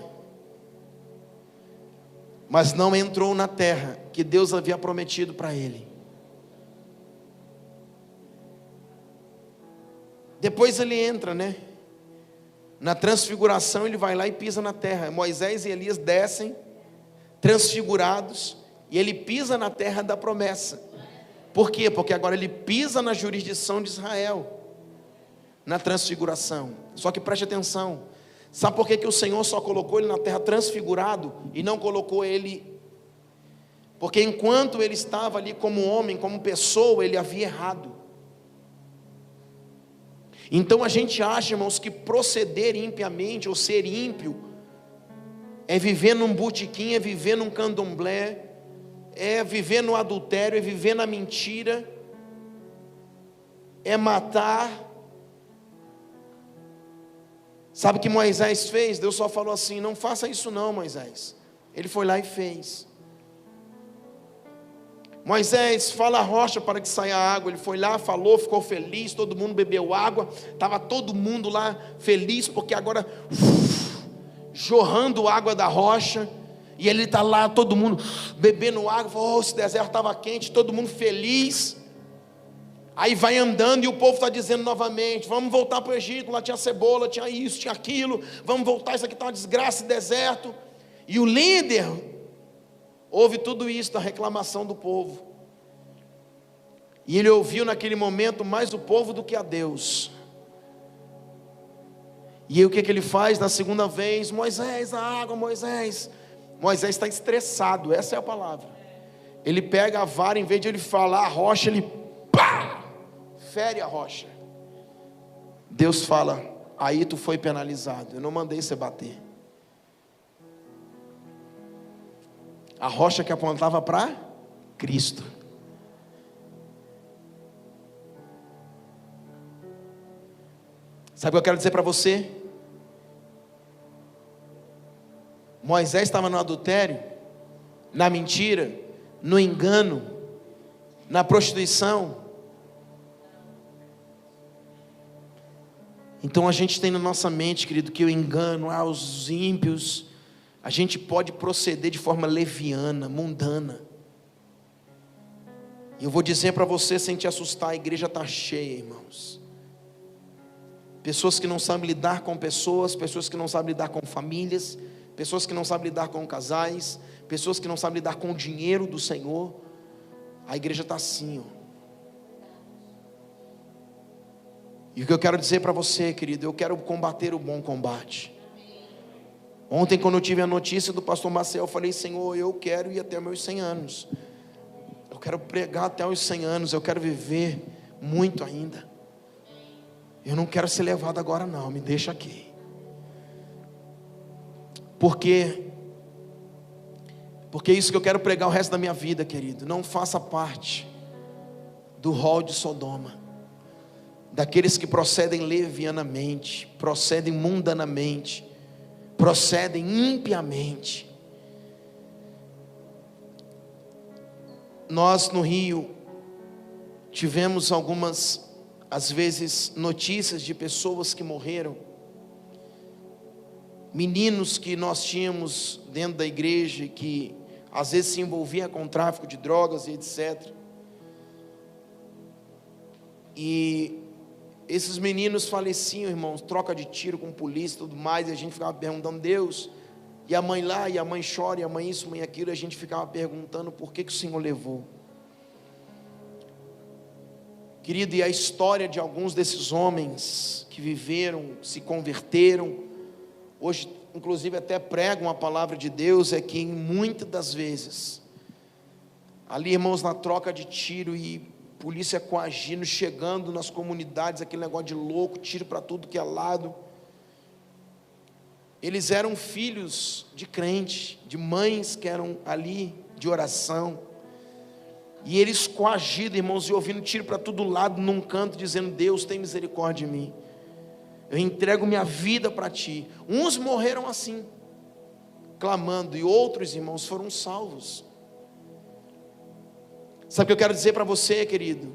mas não entrou na terra que Deus havia prometido para ele. Depois ele entra, na transfiguração ele vai lá e pisa na terra. Moisés e Elias descem transfigurados e ele pisa na terra da promessa. Por quê? Porque agora ele pisa na jurisdição de Israel, na transfiguração. Só que preste atenção, sabe por que o Senhor só colocou ele na terra transfigurado e não colocou ele? Porque enquanto ele estava ali como homem, como pessoa, ele havia errado. Então a gente acha, irmãos, que proceder impiamente ou ser ímpio é viver num botequim, é viver num candomblé, é viver no adultério, é viver na mentira, é matar. Sabe o que Moisés fez? Deus só falou assim: não faça isso não, Moisés. Ele foi lá e fez. Moisés, fala a rocha para que saia água. Ele foi lá, falou, ficou feliz, todo mundo bebeu água. Estava todo mundo lá feliz, porque agora jorrando água da rocha. E ele está lá, todo mundo bebendo água. Oh, esse deserto estava quente, todo mundo feliz. Aí vai andando e o povo está dizendo novamente: vamos voltar para o Egito, lá tinha cebola, tinha isso, tinha aquilo, vamos voltar, isso aqui está uma desgraça, deserto. E o líder ouve tudo isso, da reclamação do povo, e ele ouviu naquele momento mais o povo do que a Deus. E aí o que ele faz na segunda vez? Moisés, a água, Moisés. Moisés está estressado, essa é a palavra. Ele pega a vara, em vez de ele falar a rocha, ele pá! Fere a rocha. Deus fala: aí tu foi penalizado, eu não mandei você bater. A rocha que apontava para Cristo. Sabe o que eu quero dizer para você? Moisés estava no adultério, na mentira, no engano, na prostituição. Então a gente tem na nossa mente, querido, que o engano, os ímpios, a gente pode proceder de forma leviana, mundana. E eu vou dizer para você, sem te assustar, a igreja está cheia, irmãos. Pessoas que não sabem lidar com pessoas, pessoas que não sabem lidar com famílias, pessoas que não sabem lidar com casais, pessoas que não sabem lidar com o dinheiro do Senhor. A igreja está assim, E o que eu quero dizer para você, querido, eu quero combater o bom combate. Ontem, quando eu tive a notícia do pastor Marcel, eu falei: Senhor, eu quero ir até meus 100 anos. Eu quero pregar até os 100 anos. Eu quero viver muito ainda. Eu não quero ser levado agora não, me deixa aqui. Porque é isso que eu quero pregar o resto da minha vida, querido. Não faça parte do rol de Sodoma, daqueles que procedem levianamente, procedem mundanamente, procedem impiamente. Nós no Rio tivemos algumas às vezes, notícias de pessoas que morreram, meninos que nós tínhamos dentro da igreja, que às vezes se envolviam com tráfico de drogas e etc. E esses meninos faleciam, irmãos, troca de tiro com polícia e tudo mais, e a gente ficava perguntando, Deus, e a mãe lá, e a mãe chora, e a mãe isso, mãe aquilo, e a gente ficava perguntando, por que o Senhor levou? Querido, e a história de alguns desses homens que viveram, se converteram, hoje inclusive até pregam a palavra de Deus, é que muitas das vezes, ali, irmãos, na troca de tiro e polícia coagindo, chegando nas comunidades, aquele negócio de louco, tiro para tudo que é lado, eles eram filhos de crente, de mães que eram ali, de oração, e eles coagidos, irmãos, e ouvindo tiro para todo lado, num canto, dizendo, Deus tem misericórdia de mim, eu entrego minha vida para ti. Uns morreram assim, clamando, e outros, irmãos, foram salvos. Sabe o que eu quero dizer para você, querido?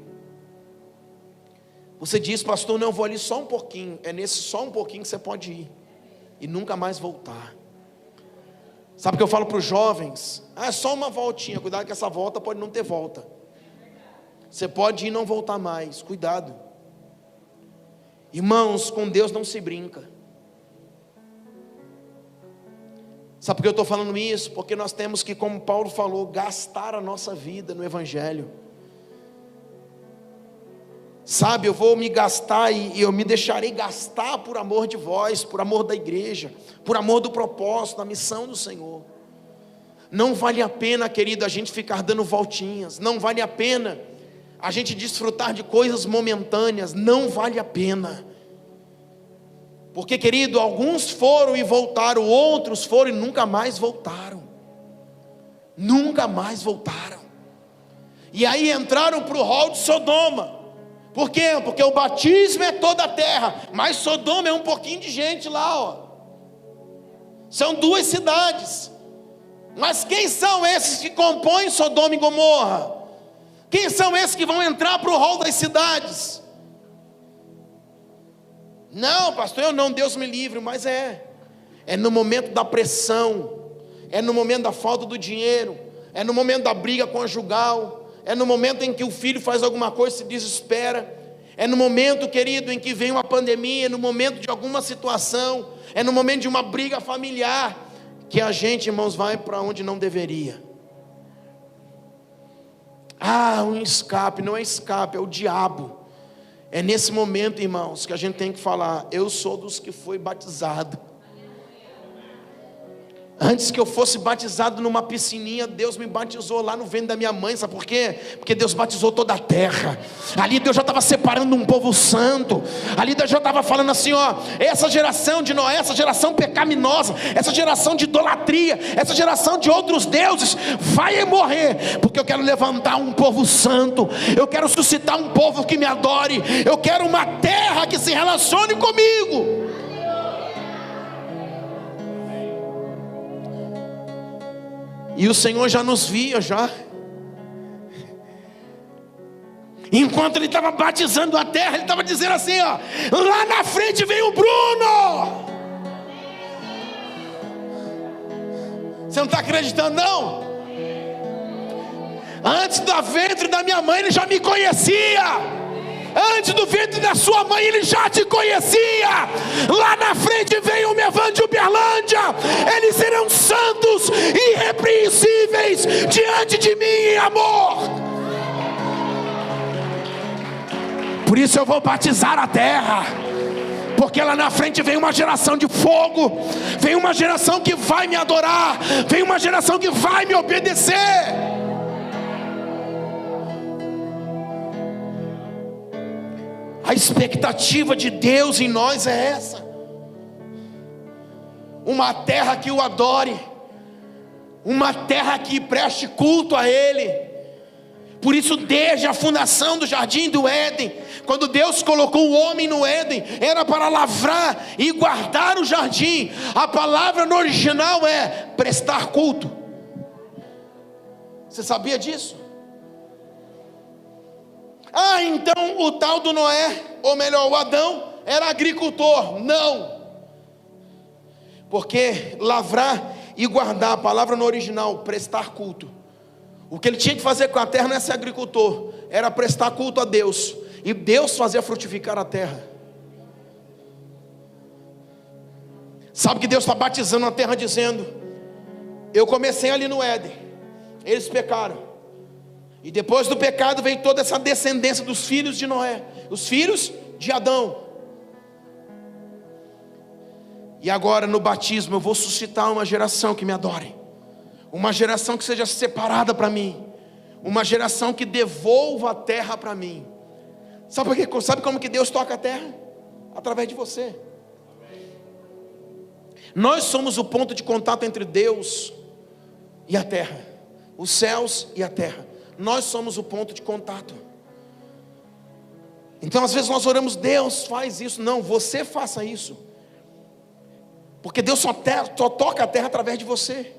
Você diz, pastor, não, eu vou ali só um pouquinho. É nesse só um pouquinho que você pode ir e nunca mais voltar. Sabe o que eu falo para os jovens? É só uma voltinha, cuidado que essa volta pode não ter volta. Você pode ir e não voltar mais, cuidado. Irmãos, com Deus não se brinca. Sabe por que eu estou falando isso? Porque nós temos que, como Paulo falou, gastar a nossa vida no Evangelho. Sabe, eu vou me gastar e eu me deixarei gastar por amor de vós, por amor da igreja, por amor do propósito, da missão do Senhor. Não vale a pena, querido, a gente ficar dando voltinhas. Não vale a pena a gente desfrutar de coisas momentâneas. Não vale a pena. Porque, querido, alguns foram e voltaram, outros foram e nunca mais voltaram. Nunca mais voltaram. E aí entraram para o rol de Sodoma. Por quê? Porque o batismo é toda a terra, mas Sodoma é um pouquinho de gente lá, ó. São 2 cidades. Mas quem são esses que compõem Sodoma e Gomorra? Quem são esses que vão entrar para o rol das cidades? Não, pastor, eu não, Deus me livre, mas é no momento da pressão, é no momento da falta do dinheiro, é no momento da briga conjugal, é no momento em que o filho faz alguma coisa e se desespera, é no momento, querido, em que vem uma pandemia, é no momento de alguma situação, é no momento de uma briga familiar, que a gente, irmãos, vai para onde não deveria. Um escape, não é escape, é o diabo. É nesse momento, irmãos, que a gente tem que falar, eu sou dos que foi batizado. Antes que eu fosse batizado numa piscininha, Deus me batizou lá no ventre da minha mãe, sabe por quê? Porque Deus batizou toda a terra. Ali Deus já estava separando um povo santo. Ali Deus já estava falando assim, ó, essa geração de Noé, essa geração pecaminosa, essa geração de idolatria, essa geração de outros deuses, vai morrer, porque eu quero levantar um povo santo, eu quero suscitar um povo que me adore, eu quero uma terra que se relacione comigo. E o Senhor já nos via, já. Enquanto Ele estava batizando a terra, Ele estava dizendo assim, ó, lá na frente vem o Bruno. Você não está acreditando, não? Antes do ventre da minha mãe, Ele já me conhecia. Antes do ventre da sua mãe, Ele já te conhecia. Lá na frente vem o Evandro de Uberlândia. Eles serão santos, irrepreensíveis diante de mim em amor. Por isso eu vou batizar a terra, porque lá na frente vem uma geração de fogo, vem uma geração que vai me adorar, vem uma geração que vai me obedecer. A expectativa de Deus em nós é essa: uma terra que o adore, uma terra que preste culto a Ele. Por isso, desde a fundação do jardim do Éden, quando Deus colocou o homem no Éden, era para lavrar e guardar o jardim. A palavra no original é prestar culto. Você sabia disso? Ah, então o tal do Noé, ou melhor, o Adão, era agricultor. Não. Porque lavrar e guardar, a palavra no original, prestar culto. O que ele tinha que fazer com a terra não é ser agricultor, era prestar culto a Deus. E Deus fazia frutificar a terra. Sabe que Deus está batizando a terra dizendo: eu comecei ali no Éden, eles pecaram, e depois do pecado veio toda essa descendência dos filhos de Noé, os filhos de Adão. E agora no batismo eu vou suscitar uma geração que me adore, uma geração que seja separada para mim, uma geração que devolva a terra para mim. Sabe como que Deus toca a terra? Através de você. Nós somos o ponto de contato entre Deus e a terra, os céus e a terra. Nós somos o ponto de contato. Então às vezes nós oramos: Deus faz isso. Não, você faça isso, porque Deus só toca a terra através de você.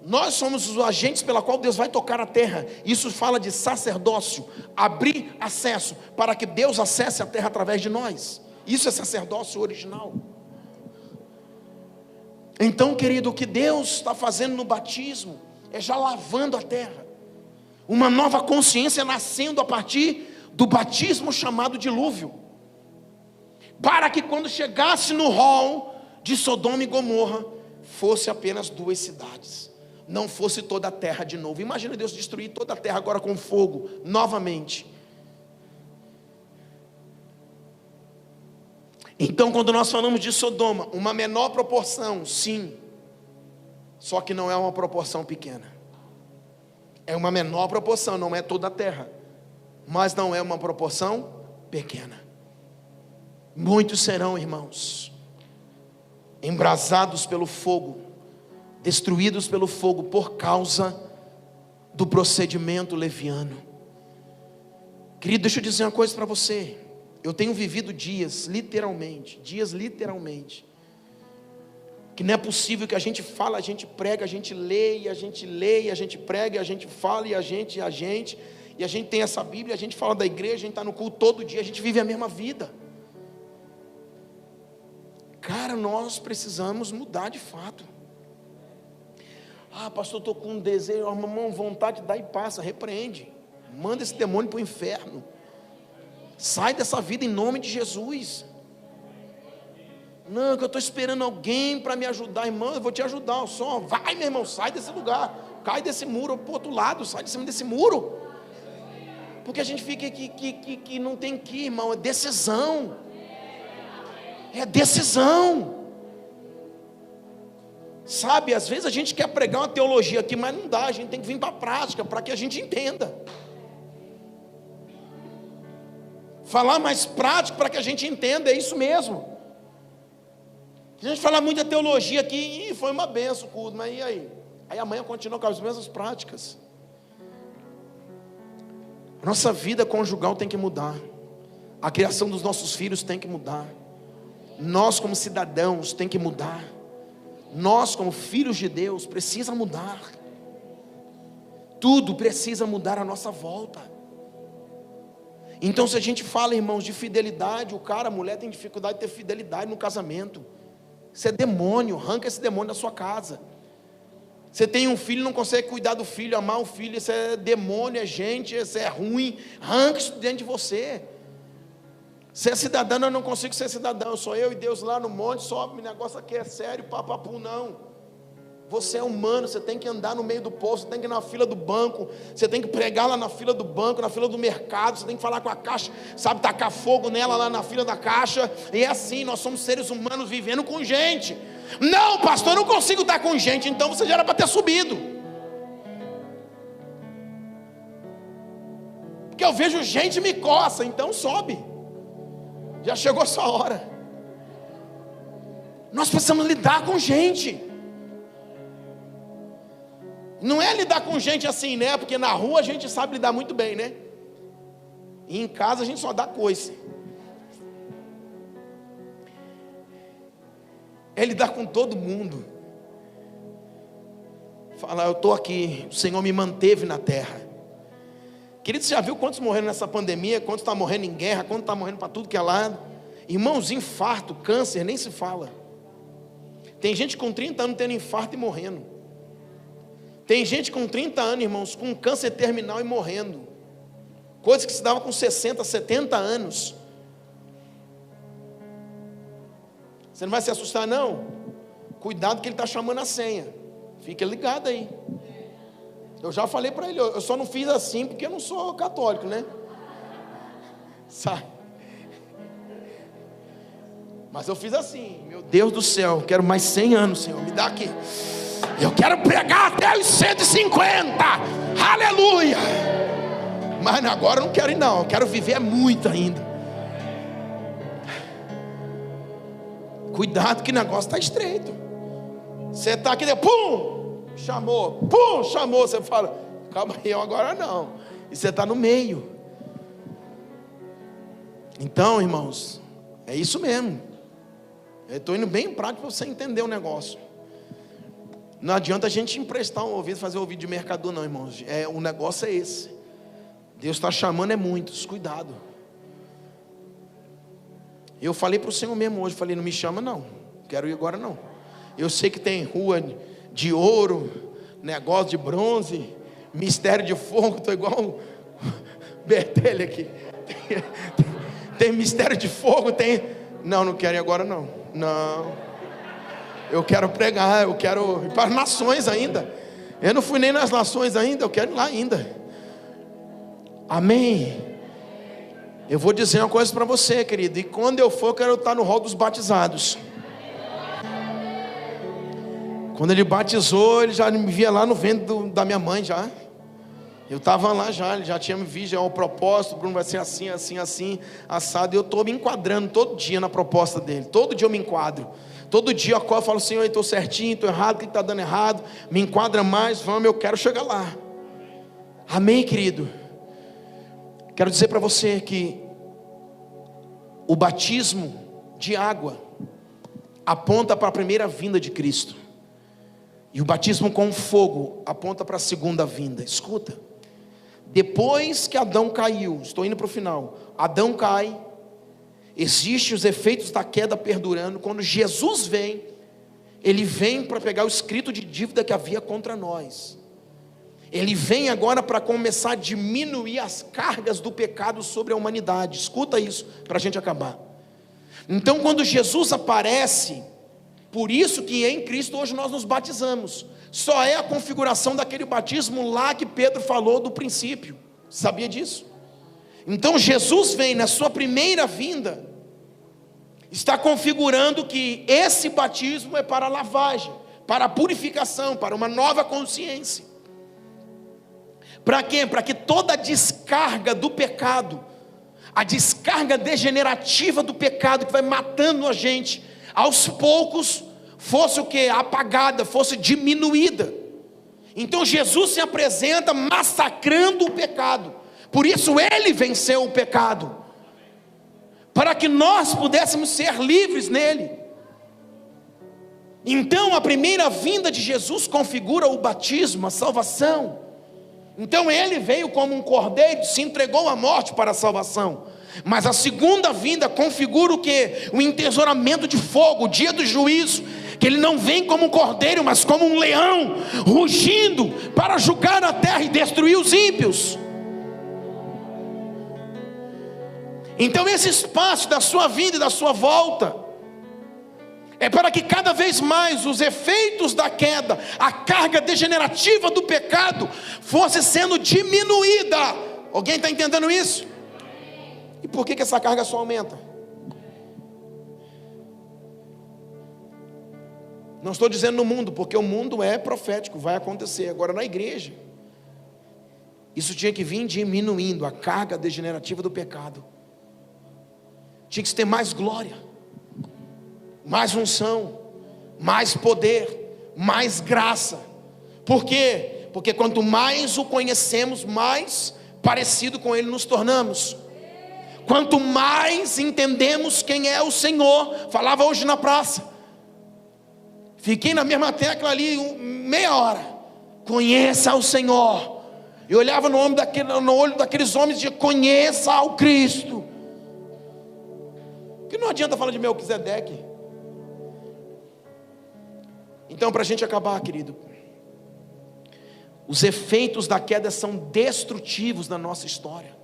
Nós somos os agentes pela qual Deus vai tocar a terra. Isso fala de sacerdócio, abrir acesso para que Deus acesse a terra através de nós. Isso é sacerdócio original. Então, querido, o que Deus está fazendo no batismo é já lavando a terra, uma nova consciência nascendo a partir do batismo chamado dilúvio, para que quando chegasse no rol de Sodoma e Gomorra, fosse apenas 2 cidades, não fosse toda a terra de novo. Imagina Deus destruir toda a terra agora com fogo, novamente. Então quando nós falamos de Sodoma, uma menor proporção, sim, só que não é uma proporção pequena, é uma menor proporção, não é toda a terra, mas não é uma proporção pequena. Muitos serão, irmãos, embrasados pelo fogo, destruídos pelo fogo, por causa do procedimento leviano. Querido, deixa eu dizer uma coisa para você. Eu tenho vivido dias literalmente, que não é possível que a gente fala, a gente prega, a gente lê, e a gente prega, e a gente fala, e a gente tem essa Bíblia, a gente fala da igreja, a gente está no culto todo dia, a gente vive a mesma vida. Cara, nós precisamos mudar de fato. Ah, pastor, estou com um desejo, uma vontade de dar e passa. Repreende, manda esse demônio para o inferno. Sai dessa vida em nome de Jesus. Não, que eu estou esperando alguém para me ajudar. Irmão, eu vou te ajudar. Só vai, meu irmão, sai desse lugar, cai desse muro para o outro lado, sai de cima desse muro. Porque a gente fica que não tem que ir, irmão. É decisão. É decisão. Sabe, às vezes a gente quer pregar uma teologia aqui, mas não dá. A gente tem que vir para a prática, para que a gente entenda. Falar mais prático para que a gente entenda, é isso mesmo. A gente fala muita teologia aqui, e foi uma benção o culto, mas e aí? Aí amanhã continua com as mesmas práticas. Nossa vida conjugal tem que mudar. A criação dos nossos filhos tem que mudar. Nós como cidadãos tem que mudar. Nós como filhos de Deus precisa mudar. Tudo precisa mudar à nossa volta. Então se a gente fala, irmãos, de fidelidade, a mulher tem dificuldade de ter fidelidade no casamento. Isso é demônio, arranca esse demônio da sua casa. Você tem um filho e não consegue cuidar do filho, amar o filho, isso é demônio, é gente, isso é ruim. Arranca isso dentro de você. Você é cidadão, eu não consigo ser cidadão, sou eu e Deus lá no monte, só o negócio aqui é sério, papapu, não. Você é humano, você tem que andar no meio do povo, você tem que ir na fila do banco, você tem que pregar lá na fila do banco, na fila do mercado, você tem que falar com a caixa, sabe, tacar fogo nela lá na fila da caixa. E é assim, nós somos seres humanos vivendo com gente. Não, pastor, eu não consigo estar com gente. Então você já era para ter subido, porque eu vejo gente me coça, então sobe, já chegou a sua hora. Nós precisamos lidar com gente. Não é lidar com gente assim, né? Porque na rua a gente sabe lidar muito bem, né? E em casa a gente só dá coice. É lidar com todo mundo. Falar, eu estou aqui, o Senhor me manteve na terra. Querido, você já viu quantos morreram nessa pandemia? Quantos estão morrendo em guerra? Quantos estão morrendo para tudo que é lado? Irmãos, infarto, câncer, nem se fala. Tem gente com 30 anos tendo infarto e morrendo. Tem gente com 30 anos, irmãos, com câncer terminal e morrendo. Coisas que se dava com 60, 70 anos. Você não vai se assustar, não? Cuidado que ele está chamando a senha. Fica ligado aí. Eu já falei para ele, eu só não fiz assim porque eu não sou católico, né? Sabe? Mas eu fiz assim, meu Deus do céu, quero mais 100 anos, Senhor, me dá aqui. Eu quero pregar até os 150, aleluia. Mas agora eu não quero ir não, eu quero viver muito ainda. Cuidado que o negócio está estreito. Você está aqui, pum, chamou, você fala, calma aí, eu agora não. E você está no meio. Então, irmãos, é isso mesmo. Eu estou indo bem prático para você entender o negócio. Não adianta a gente emprestar um ouvido, fazer ouvido de mercador não, irmãos. O negócio é esse. Deus está chamando muitos, cuidado. Eu falei para o Senhor mesmo hoje, falei, não me chama não, quero ir agora não. Eu sei que tem rua de ouro, negócio de bronze, mistério de fogo, estou igual o Bertelli aqui. Tem mistério de fogo, tem... Não quero ir agora não. Não. Eu quero pregar, eu quero ir para as nações ainda. Eu não fui nem nas nações ainda, eu quero ir lá ainda. Amém. Eu vou dizer uma coisa para você, querido. E quando eu for, eu quero estar no rol dos batizados. Quando ele batizou, ele já me via lá no ventre da minha mãe já. Eu estava lá já, ele já tinha me visto, já o propósito, o Bruno vai ser assim, assim, assim, assado. E eu estou me enquadrando todo dia na proposta dele. Todo dia eu me enquadro. Todo dia eu acordo e falo, Senhor, eu estou certinho, estou errado, o que está dando errado? Me enquadra mais, vamos, eu quero chegar lá. Amém, querido? Quero dizer para você que o batismo de água aponta para a primeira vinda de Cristo. E o batismo com fogo aponta para a segunda vinda. Escuta. Depois que Adão caiu, estou indo para o final. Adão cai, existem os efeitos da queda perdurando. Quando Jesus vem, ele vem para pegar o escrito de dívida que havia contra nós. Ele vem agora para começar a diminuir as cargas do pecado sobre a humanidade. Escuta isso, para a gente acabar. Então quando Jesus aparece, por isso que em Cristo hoje nós nos batizamos. Só é a configuração daquele batismo lá que Pedro falou do princípio. Sabia disso? Então Jesus vem na sua primeira vinda, está configurando que esse batismo é para a lavagem, para a purificação, para uma nova consciência. Para quê? Para que toda a descarga do pecado, a descarga degenerativa do pecado que vai matando a gente, aos poucos fosse o que? Apagada, fosse diminuída. Então Jesus se apresenta massacrando o pecado. Por isso ele venceu o pecado, para que nós pudéssemos ser livres nele. Então a primeira vinda de Jesus configura o batismo, a salvação. Então ele veio como um cordeiro, se entregou à morte para a salvação. Mas a segunda vinda configura o que? O entesouramento de fogo, o dia do juízo. Que ele não vem como um cordeiro, mas como um leão, rugindo para julgar a terra e destruir os ímpios. Então esse espaço da sua vinda e da sua volta é para que cada vez mais os efeitos da queda, a carga degenerativa do pecado fosse sendo diminuída. Alguém está entendendo isso? E por que essa carga só aumenta? Não estou dizendo no mundo, porque o mundo é profético, vai acontecer. Agora na igreja, isso tinha que vir diminuindo a carga degenerativa do pecado. Tinha que ter mais glória, mais unção, mais poder, mais graça. Por quê? Porque quanto mais o conhecemos, mais parecido com Ele nos tornamos. Quanto mais entendemos quem é o Senhor. Falava hoje na praça, fiquei na mesma tecla ali meia hora. Conheça o Senhor, E olhava no olho daqueles homens e dizia: conheça ao Cristo. Que não adianta falar de Melquisedeque. Então, para a gente acabar, querido, os efeitos da queda são destrutivos na nossa história.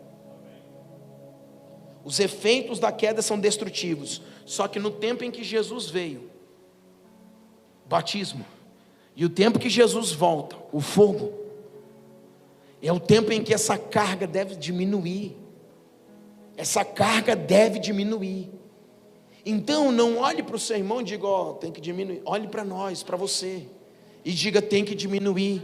Os efeitos da queda são destrutivos. Só que no tempo em que Jesus veio, batismo, e o tempo que Jesus volta, o fogo, é o tempo em que essa carga deve diminuir. Essa carga deve diminuir. Então não olhe para o seu irmão e diga: ó, tem que diminuir. Olhe para nós, para você, e diga: tem que diminuir.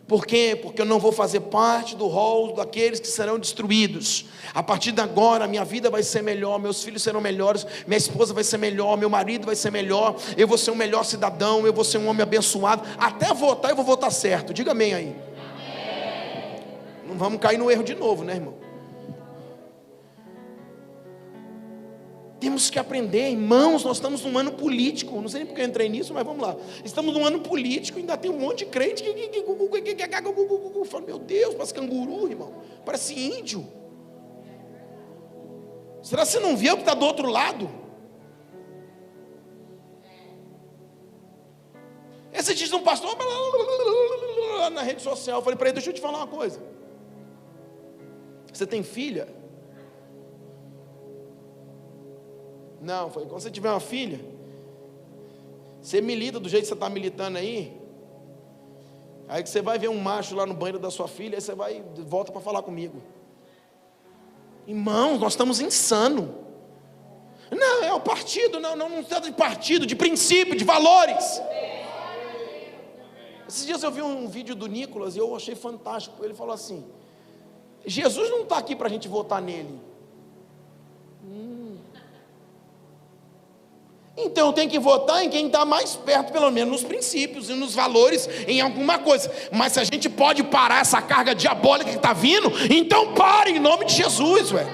Por quê? Porque eu não vou fazer parte do rol daqueles que serão destruídos. A partir de agora, minha vida vai ser melhor, meus filhos serão melhores, minha esposa vai ser melhor, meu marido vai ser melhor, eu vou ser um melhor cidadão, eu vou ser um homem abençoado. Até votar, eu vou votar certo. Diga amém aí. Amém. Não vamos cair no erro de novo, né, irmão? Temos que aprender, irmãos. Nós estamos num ano político. Não sei nem porque eu entrei nisso, mas vamos lá. Estamos num ano político, ainda tem um monte de crente que fala: meu Deus, parece canguru, irmão, parece índio. Será que você não vê o que está do outro lado? Esse diz um pastor na rede social. Eu falei para ele: deixa eu te falar uma coisa. Você tem filha? Não, foi quando você tiver uma filha, você milita do jeito que você está militando aí que você vai ver um macho lá no banheiro da sua filha, aí você volta para falar comigo. Irmãos, nós estamos insanos. Não, é o partido, não se trata de partido, de princípio, de valores. Esses dias eu vi um vídeo do Nicolas e eu achei fantástico. Ele falou assim: Jesus não está aqui para a gente votar nele. Então tem que votar em quem está mais perto, pelo menos nos princípios e nos valores, em alguma coisa. Mas se a gente pode parar essa carga diabólica que está vindo, então pare em nome de Jesus, velho.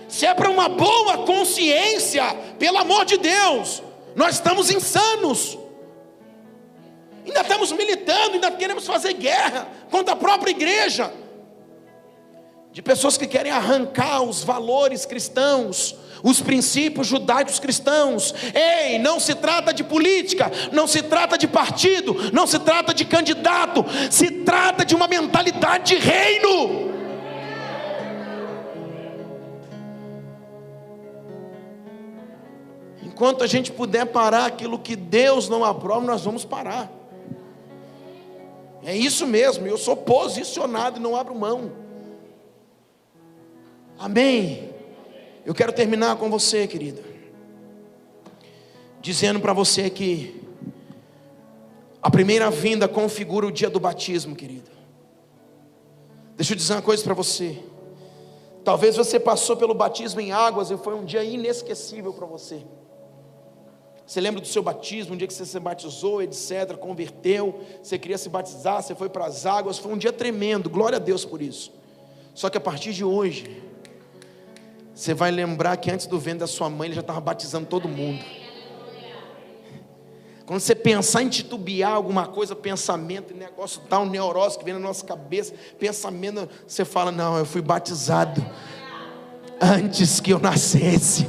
Se é para uma boa consciência, pelo amor de Deus, nós estamos insanos. Ainda estamos militando, ainda queremos fazer guerra contra a própria igreja, de pessoas que querem arrancar os valores cristãos, os princípios judaicos cristãos. Ei, não se trata de política, não se trata de partido, não se trata de candidato, se trata de uma mentalidade de reino. Enquanto a gente puder parar aquilo que Deus não aprova, nós vamos parar. É isso mesmo, eu sou posicionado e não abro mão. Amém? Eu quero terminar com você, querida, dizendo para você que a primeira vinda configura o dia do batismo, querida. Deixa eu dizer uma coisa para você. Talvez você passou pelo batismo em águas e foi um dia inesquecível para você. Você lembra do seu batismo, um dia que você se batizou, etc., converteu, você queria se batizar, você foi para as águas, foi um dia tremendo, glória a Deus por isso. Só que a partir de hoje, você vai lembrar que antes do ventre da sua mãe, ele já estava batizando todo mundo. Quando você pensar em titubear alguma coisa, pensamento, negócio tal, neurose que vem na nossa cabeça, pensamento, você fala: não, eu fui batizado antes que eu nascesse.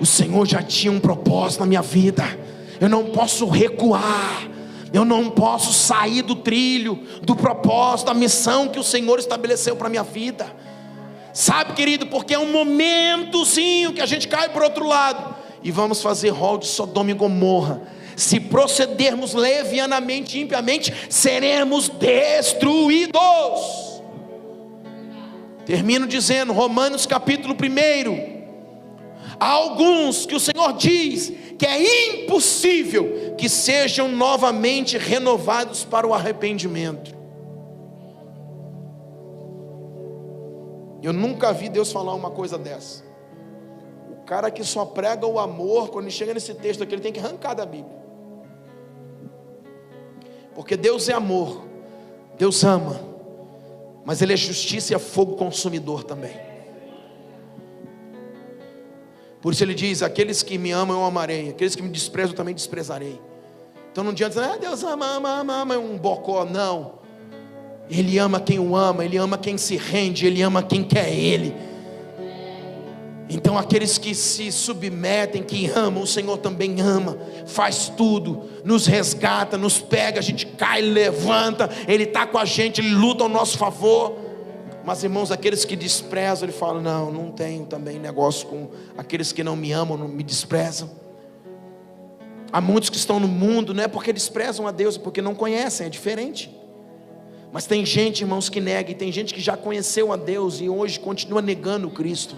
O Senhor já tinha um propósito na minha vida. Eu não posso recuar, eu não posso sair do trilho, do propósito, da missão que o Senhor estabeleceu para a minha vida. Sabe, querido, porque é um momentozinho que a gente cai por outro lado e vamos fazer rol de Sodoma e Gomorra. Se procedermos levianamente, impiamente, seremos destruídos. Termino dizendo, Romanos capítulo 1. Há alguns que o Senhor diz que é impossível que sejam novamente renovados para o arrependimento. Eu nunca vi Deus falar uma coisa dessa. O cara que só prega o amor, quando ele chega nesse texto aqui, ele tem que arrancar da Bíblia. Porque Deus é amor, Deus ama, mas Ele é justiça e é fogo consumidor também. Por isso Ele diz: aqueles que me amam eu amarei, aqueles que me desprezam eu também desprezarei. Então não adianta, Deus ama, é um bocó, não. Ele ama quem o ama, Ele ama quem se rende, Ele ama quem quer Ele. Então aqueles que se submetem, que amam, o Senhor também ama, faz tudo, nos resgata, nos pega, a gente cai, levanta, Ele está com a gente, Ele luta ao nosso favor. Mas irmãos, aqueles que desprezam, Ele fala, não tenho também negócio com aqueles que não me amam, não me desprezam. Há muitos que estão no mundo, não é porque desprezam a Deus, é porque não conhecem, é diferente. Mas tem gente, irmãos, que nega, e tem gente que já conheceu a Deus e hoje continua negando Cristo.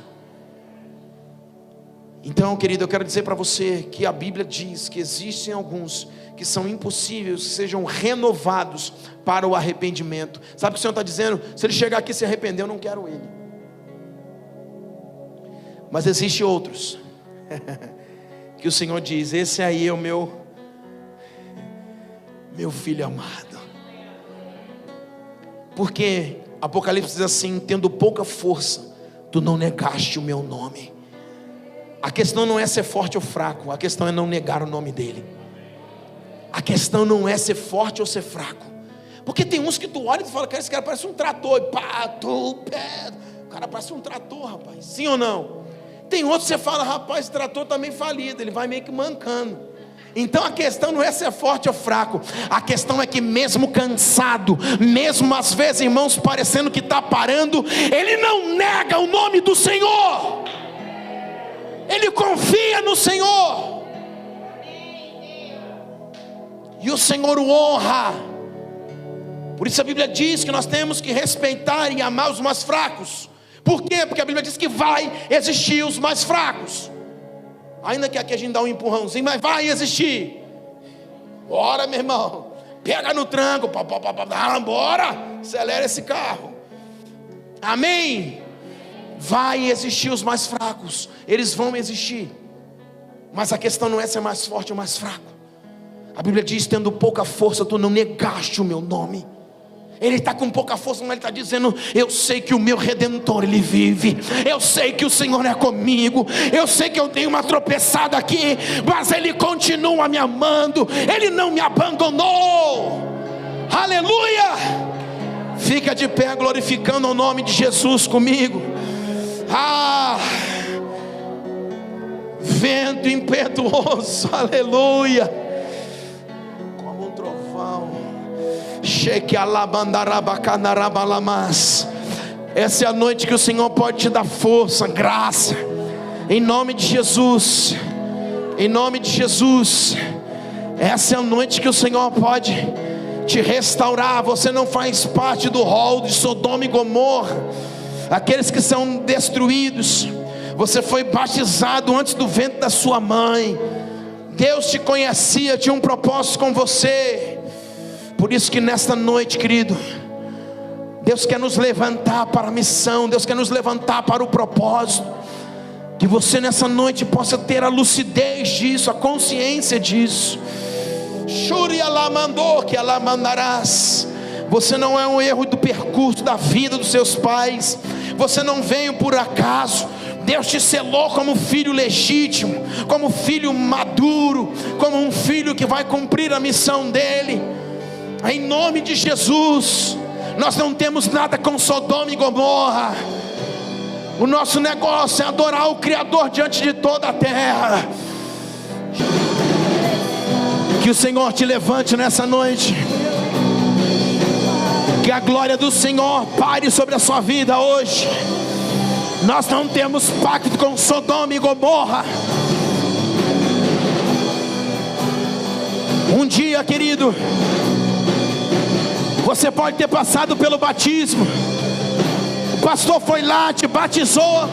Então, querido, eu quero dizer para você que a Bíblia diz que existem alguns que são impossíveis que sejam renovados para o arrependimento. Sabe o que o Senhor está dizendo? Se ele chegar aqui e se arrepender, eu não quero ele. Mas existem outros que o Senhor diz, esse aí é o meu filho amado. Porque Apocalipse diz assim, tendo pouca força, tu não negaste o meu nome. A questão não é ser forte ou fraco, a questão é não negar o nome dele. A questão não é ser forte ou ser fraco. Porque tem uns que tu olha e tu fala, cara, esse cara parece um trator, e pá, o cara parece um trator, rapaz, sim ou não? Tem outros que você fala, rapaz, esse trator está meio falido, ele vai meio que mancando. Então a questão não é ser forte ou fraco, a questão é que mesmo cansado, mesmo às vezes, irmãos, parecendo que está parando, ele não nega o nome do Senhor. Ele confia no Senhor, e o Senhor o honra. Por isso a Bíblia diz que nós temos que respeitar e amar os mais fracos. Por quê? Porque a Bíblia diz que vai existir os mais fracos. Ainda que aqui a gente dá um empurrãozinho, mas vai existir. Bora, meu irmão, pega no tranco, bora, acelera esse carro. Amém? Vai existir os mais fracos, eles vão existir. Mas a questão não é ser mais forte ou mais fraco. A Bíblia diz, tendo pouca força, tu não negaste o meu nome. Ele está com pouca força, mas ele está dizendo, eu sei que o meu Redentor, ele vive. Eu sei que o Senhor é comigo. Eu sei que eu tenho uma tropeçada aqui, mas Ele continua me amando. Ele não me abandonou. Aleluia. Fica de pé glorificando o nome de Jesus comigo. Vento impetuoso, aleluia, como um trovão. Essa é a noite que o Senhor pode te dar força, graça, em nome de Jesus, em nome de Jesus. Essa é a noite que o Senhor pode te restaurar. Você não faz parte do rol de Sodoma e Gomorra, aqueles que são destruídos. Você foi batizado antes do ventre da sua mãe. Deus te conhecia, tinha um propósito com você. Por isso que nesta noite, querido, Deus quer nos levantar para a missão, Deus quer nos levantar para o propósito. Que você nessa noite possa ter a lucidez disso, a consciência disso. Você não é um erro do percurso da vida dos seus pais. Você não veio por acaso. Deus te selou como filho legítimo, como filho maduro, como um filho que vai cumprir a missão dele. Em nome de Jesus. Nós não temos nada com Sodoma e Gomorra. O nosso negócio é adorar o Criador diante de toda a terra. Que o Senhor te levante nessa noite. Que a glória do Senhor pare sobre a sua vida hoje. Nós não temos pacto com Sodoma e Gomorra. Um dia, querido, você pode ter passado pelo batismo. O pastor foi lá, te batizou,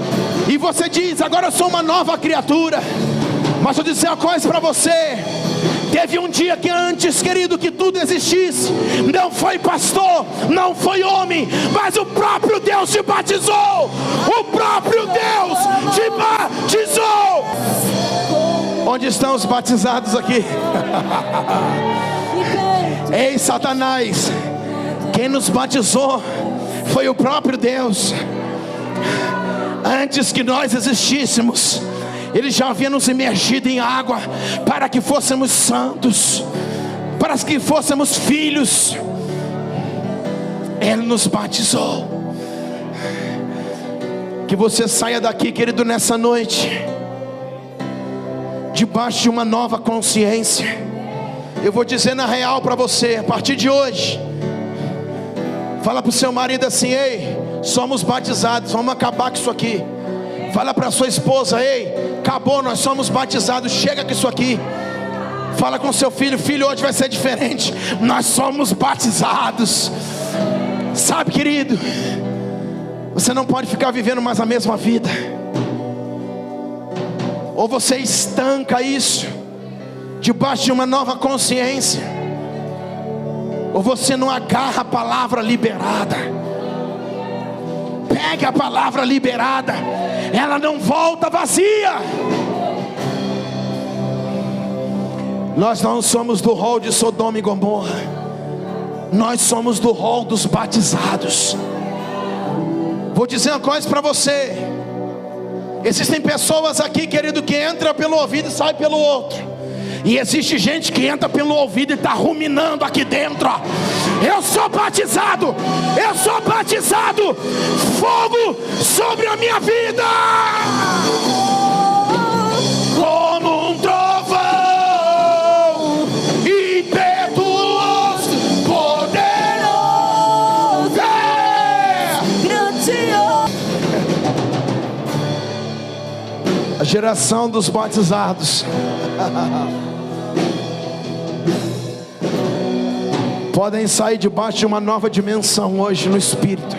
e você diz, agora eu sou uma nova criatura. Mas eu vou dizer uma coisa para você. Teve um dia que antes, querido, que tudo existisse, não foi pastor, não foi homem, mas o próprio Deus te batizou. O próprio Deus te batizou. Onde estão os batizados aqui? Ei, Satanás, quem nos batizou foi o próprio Deus. Antes que nós existíssemos, Ele já havia nos imergido em água para que fôssemos santos. para que fôssemos filhos, Ele nos batizou. Que você saia daqui, querido, nessa noite, debaixo de uma nova consciência. Eu vou dizer na real para você, a partir de hoje, fala para o seu marido assim: ei, somos batizados, vamos acabar com isso aqui. Fala para sua esposa: ei, acabou, nós somos batizados, chega com isso aqui. Fala com seu filho: filho, hoje vai ser diferente, nós somos batizados. Sabe, querido, você não pode ficar vivendo mais a mesma vida. Ou você estanca isso debaixo de uma nova consciência, ou você não agarra a palavra liberada. Pegue a palavra liberada, ela não volta vazia. Nós não somos do rol de Sodoma e Gomorra, nós somos do rol dos batizados. Vou dizer uma coisa para você: existem pessoas aqui, querido, que entra pelo ouvido e sai pelo outro. E existe gente que entra pelo ouvido e está ruminando aqui dentro, ó. Eu sou batizado, eu sou batizado, fogo sobre a minha vida, como um trovão, impetuoso, poderoso, grandioso. A geração dos batizados podem sair debaixo de uma nova dimensão hoje no Espírito.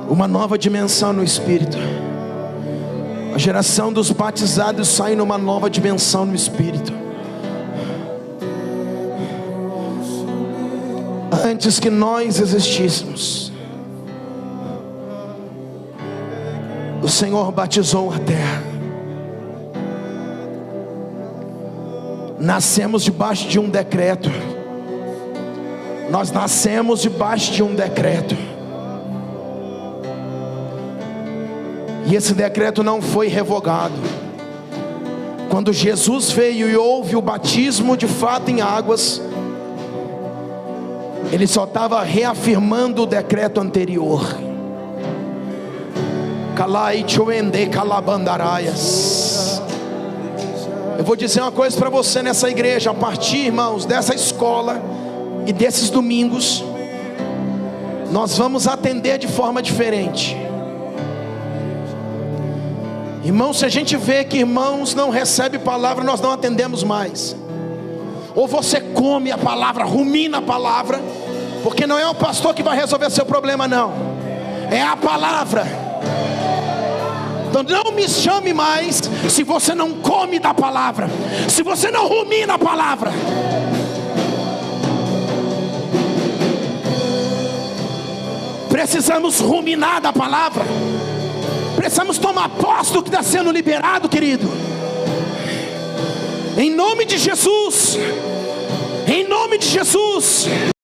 Uma nova dimensão no Espírito. A geração dos batizados sai numa nova dimensão no Espírito. Antes que nós existíssemos, o Senhor batizou a terra. Nascemos debaixo de um decreto. Nós nascemos debaixo de um decreto. E esse decreto não foi revogado. Quando Jesus veio e houve o batismo de fato em águas, Ele só estava reafirmando o decreto anterior. Kalai choende kalabandaraias. Eu vou dizer uma coisa para você nessa igreja. A partir, irmãos, dessa escola e desses domingos, nós vamos atender de forma diferente. Irmãos, se a gente vê que irmãos não recebem palavra, nós não atendemos mais. Ou você come a palavra, rumina a palavra, porque não é o pastor que vai resolver seu problema, não, é a palavra. Então não me chame mais se você não come da palavra, se você não rumina a palavra. Precisamos ruminar da palavra. Precisamos tomar posse do que está sendo liberado, querido. Em nome de Jesus. Em nome de Jesus.